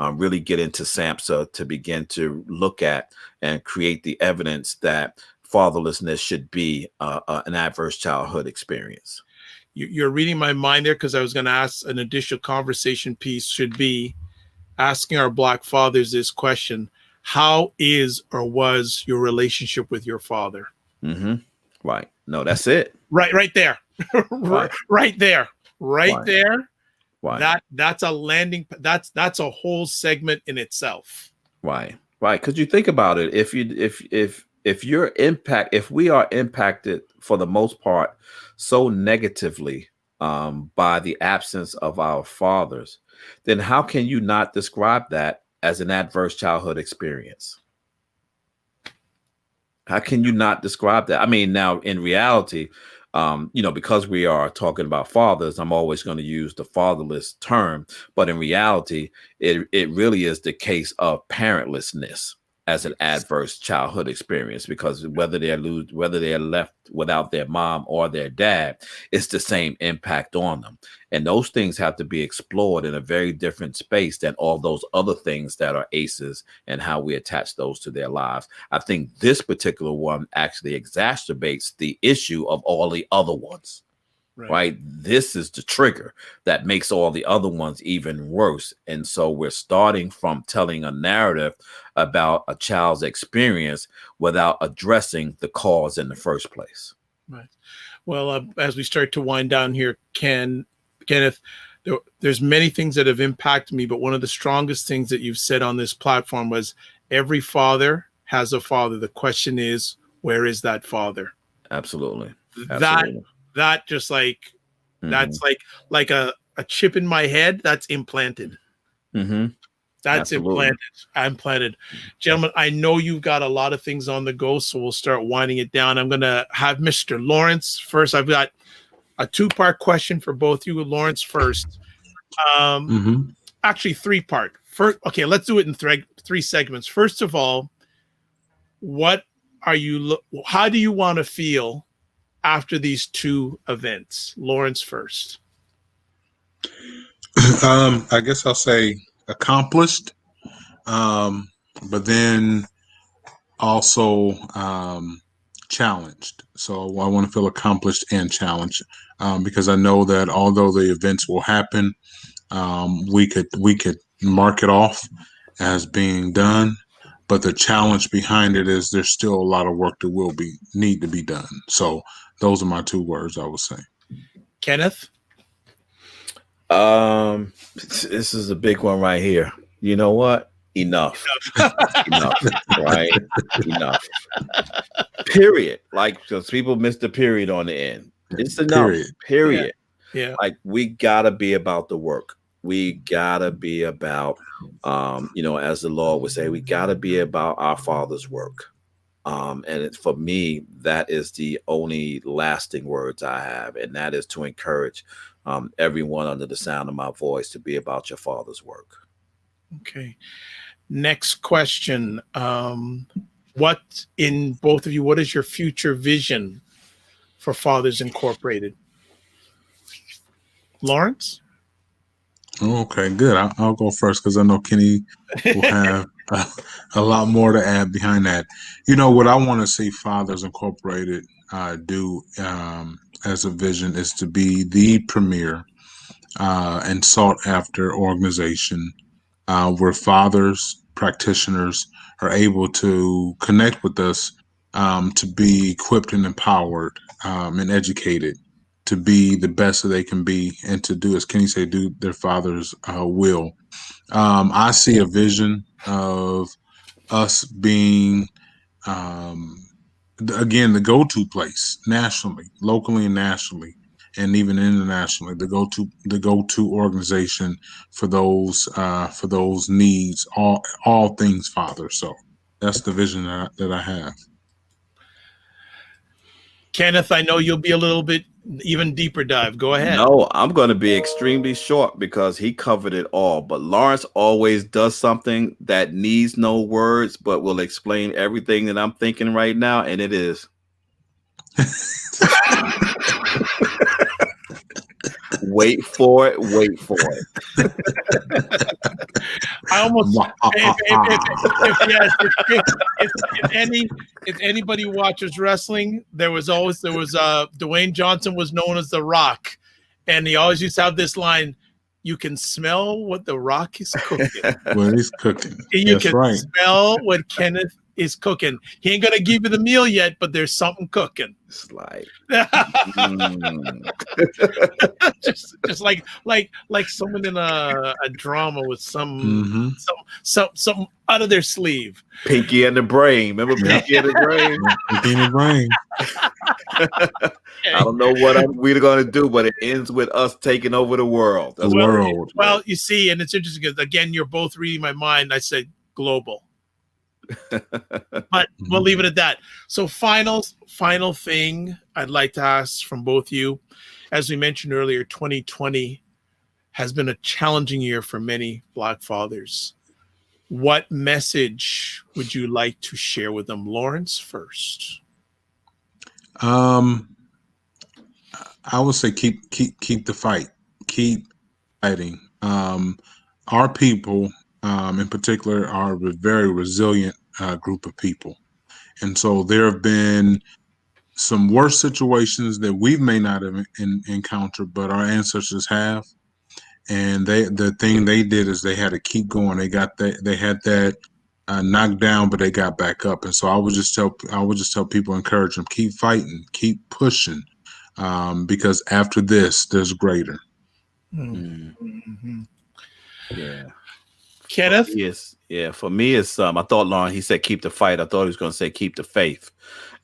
really get into SAMHSA, to begin to look at and create the evidence that fatherlessness should be an adverse childhood experience. You're reading my mind there, because I was going to ask an additional conversation piece should be asking our Black fathers this question: how is or was your relationship with your father? Mm-hmm. Right. No, that's it. Right there. Right. Right there. Right Right. there. Right. That's a landing. That's a whole segment in itself. Right. Right. Because you think about it, if we are impacted for the most part so negatively by the absence of our fathers, then how can you not describe that as an adverse childhood experience? How can you not describe that? I mean, now in reality, because we are talking about fathers, I'm always going to use the fatherless term, but in reality, it really is the case of parentlessness as an adverse childhood experience, because whether they're left without their mom or their dad, it's the same impact on them. And those things have to be explored in a very different space than all those other things that are ACEs and how we attach those to their lives. I think this particular one actually exacerbates the issue of all the other ones. Right. This is the trigger that makes all the other ones even worse. And so we're starting from telling a narrative about a child's experience without addressing the cause in the first place. Right. Well, as we start to wind down here, Kenneth, there's many things that have impacted me, but one of the strongest things that you've said on this platform was every father has a father. The question is, where is that father? Absolutely. That just like, that's like a chip in my head that's implanted. Mm-hmm. That's Absolutely. implanted. Gentlemen, I know you've got a lot of things on the go, so we'll start winding it down. I'm going to have Mr. Lawrence first. I've got a two-part question for both you. Lawrence first. Actually, three-part. First, okay, let's do it in three segments. First of all, how do you want to feel after these two events? Lawrence first. I guess I'll say accomplished, but then also challenged. So I want to feel accomplished and challenged, because I know that although the events will happen, we could mark it off as being done, but the challenge behind it is there's still a lot of work that need to be done. So those are my two words I would say. Kenneth? This is a big one right here. You know what? Enough. Enough. Right? Enough. Period. Like, because people miss the period on the end. It's enough. Period. Yeah. Like, we gotta be about the work. We gotta be about, as the Lord would say, we gotta be about our Father's work. And for me, that is the only lasting words I have, and that is to encourage everyone under the sound of my voice to be about your Father's work. Okay. Next question. What is your future vision for Fathers Incorporated? Lawrence? Okay, good. I'll go first because I know Kenny will have a lot more to add behind that. What I want to see Fathers Incorporated do as a vision is to be the premier and sought after organization where fathers, practitioners are able to connect with us to be equipped and empowered and educated to be the best that they can be and to do, as Kenny said, do their Father's will. I see a vision of us being again, the go-to place nationally, locally and nationally, and even internationally, the go-to organization for those needs, all things Father. So that's the vision that I have. Kenneth, I know you'll be a little bit even deeper dive. Go ahead. No, I'm going to be extremely short because he covered it all. But Lawrence always does something that needs no words, but will explain everything that I'm thinking right now, and it is. Wait for it. Wait for it. I almost if anybody watches wrestling, there was Dwayne Johnson was known as The Rock, and he always used to have this line: "You can smell what The Rock is cooking." Well, he's cooking. You That's can right. smell what Kenneth is cooking. He ain't gonna give you the meal yet, but there's something cooking. It's like just like someone in a drama with some out of their sleeve. Pinky and the Brain. Remember Pinky and the Brain? Pinky and the Brain. I don't know what we're going to do, but it ends with us taking over the world. The world. Well, you see, and it's interesting because, again, you're both reading my mind. I said global. But we'll leave it at that. So final thing I'd like to ask from both you. As we mentioned earlier, 2020 has been a challenging year for many Black fathers. What message would you like to share with them? Lawrence first. I would say keep the fight. Keep fighting. Our people, in particular, are a very resilient group of people. And so there have been some worse situations that we may not have encountered, but our ancestors have. And the thing they did is they had to keep going. They had that knocked down, but they got back up. And so I would just tell people, encourage them, keep fighting, keep pushing, because after this, there's greater. Mm-hmm. Yeah. Kenneth? Yes. Yeah. For me, it's I thought Lauren, he said keep the fight. I thought he was going to say keep the faith.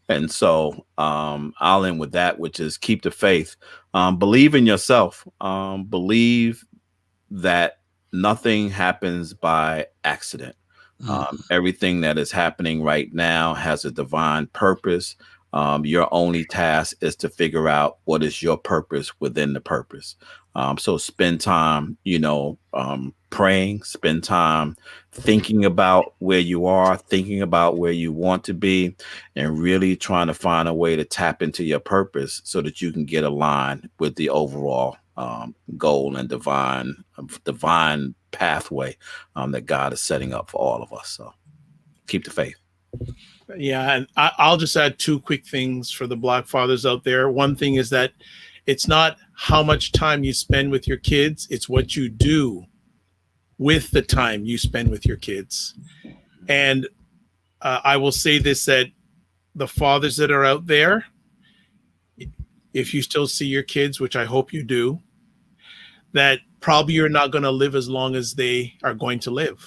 And so I'll end with that, which is keep the faith. Believe in yourself. Believe that nothing happens by accident. Everything that is happening right now has a divine purpose. Your only task is to figure out what is your purpose within the purpose. So spend time, praying, spend time thinking about where you are, thinking about where you want to be, and really trying to find a way to tap into your purpose so that you can get aligned with the overall goal and divine pathway that God is setting up for all of us. So keep the faith. Yeah, and I'll just add two quick things for the Black fathers out there. One thing is that it's not how much time you spend with your kids, it's what you do with the time you spend with your kids. And I will say this, that the fathers that are out there, if you still see your kids, which I hope you do, that probably you're not going to live as long as they are going to live.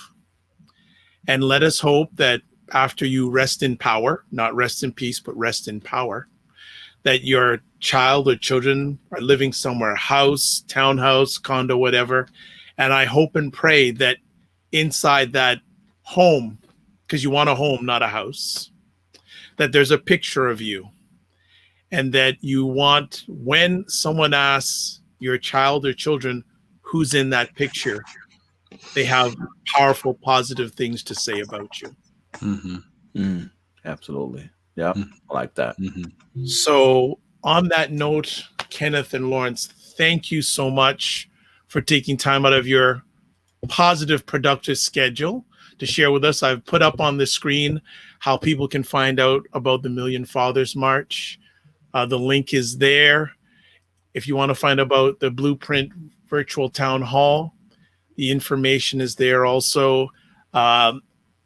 And let us hope that after you rest in power, not rest in peace, but rest in power, that your child or children are living somewhere, house, townhouse, condo, whatever. And I hope and pray that inside that home, because you want a home, not a house, that there's a picture of you. And that you want, when someone asks your child or children who's in that picture, they have powerful, positive things to say about you. Absolutely. Yeah, I like that. So on that note, Kenneth and Lawrence, thank you so much for taking time out of your positive, productive schedule to share with us. I've put up on the screen how people can find out about the Million Fathers March. The link is there. If you want to find about the Blueprint Virtual Town Hall, the information is there also.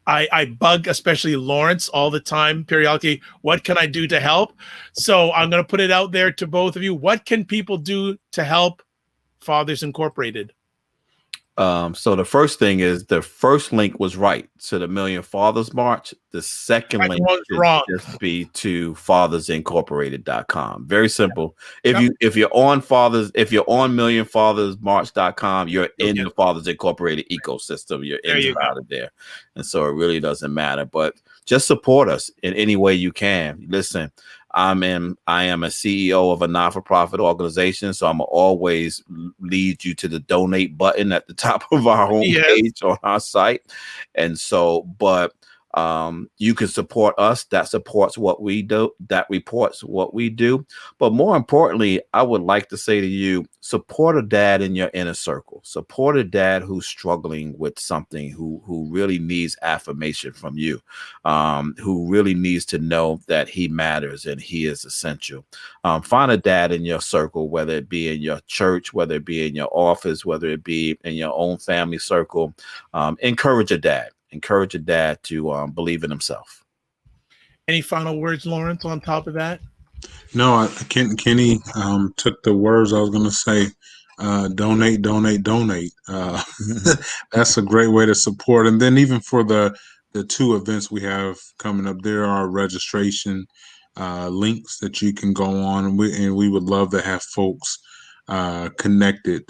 I bug especially Lawrence all the time, periodically, what can I do to help? So I'm going to put it out there to both of you. What can people do to help Fathers Incorporated? So the first thing is the first link was right to the Million Fathers March. The second link should wrong. just be to fathersincorporated.com. Very simple. If you're on millionfathersmarch.com, you're in the Fathers Incorporated ecosystem. You're inside of there. And so it really doesn't matter. But just support us in any way you can. Listen, I am a CEO of a not-for-profit organization, so I'm always lead you to the donate button at the top of our homepage on our site. And so, but you can support us. That supports what we do. That reports what we do. But more importantly, I would like to say to you, support a dad in your inner circle. Support a dad who's struggling with something, who really needs affirmation from you, who really needs to know that he matters and he is essential. Find a dad in your circle, whether it be in your church, whether it be in your office, whether it be in your own family circle. Encourage a dad. Encourage a dad to believe in himself. Any final words, Lawrence, on top of that? No, Kenny took the words I was going to say. Donate. That's a great way to support. And then even for the two events we have coming up, there are registration links that you can go on. And we would love to have folks connected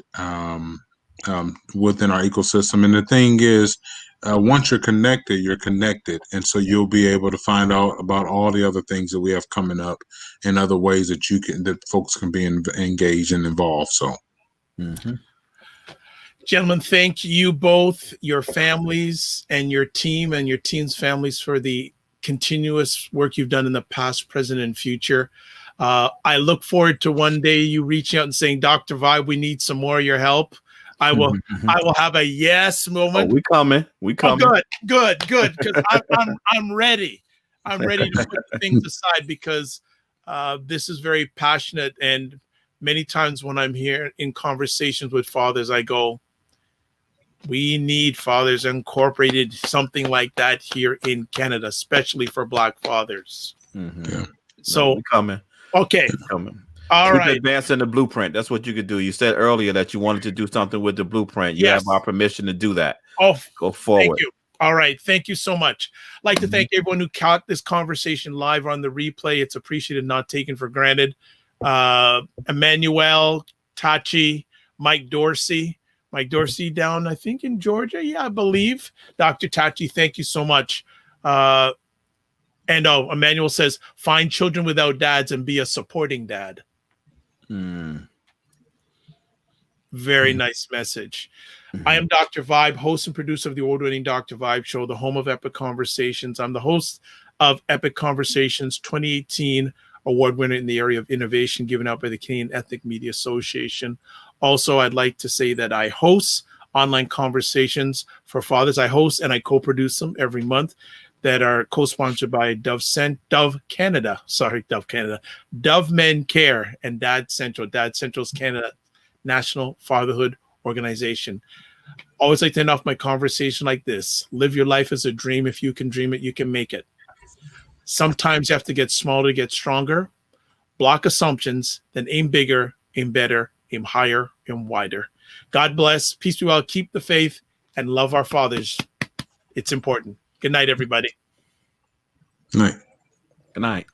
within our ecosystem. And the thing is, once you're connected. And so you'll be able to find out about all the other things that we have coming up and other ways that folks can be engaged and involved. So, Gentlemen, thank you both, your families and your team and your team's families for the continuous work you've done in the past, present, and future. I look forward to one day you reaching out and saying, Dr. Vibe, we need some more of your help. I will have a yes moment. We coming. Oh, good. Because I'm ready. I'm ready to put things aside because this is very passionate. And many times when I'm here in conversations with fathers, I go, we need Fathers Incorporated, something like that here in Canada, especially for Black fathers. So we coming. Okay. Coming. All Keep right. advancing the blueprint. That's what you could do. You said earlier that you wanted to do something with the blueprint. You have our permission to do that. Oh, go forward. Thank you. All right. Thank you so much. I'd like to thank everyone who caught this conversation live on the replay. It's appreciated, not taken for granted. Emmanuel, Tachi, Mike Dorsey down, I think in Georgia. Yeah, I believe. Dr. Tachi, thank you so much. And Emmanuel says, find children without dads and be a supporting dad. Very nice message. I am Dr. Vibe, host and producer of the award-winning Dr. Vibe Show, the home of Epic Conversations. I'm the host of Epic Conversations 2018 award winner in the area of innovation given out by the Canadian Ethnic Media Association. Also, I'd like to say that I host online conversations for fathers. I host and I co-produce them every month that are co-sponsored by Dove Canada, Dove Men Care, and Dad Central. Dad Central's Canada National Fatherhood Organization. Always like to end off my conversation like this. Live your life as a dream. If you can dream it, you can make it. Sometimes you have to get smaller to get stronger. Block assumptions, then aim bigger, aim better, aim higher, aim wider. God bless. Peace be well. Keep the faith and love our fathers. It's important. Good night, everybody. Night. Good night.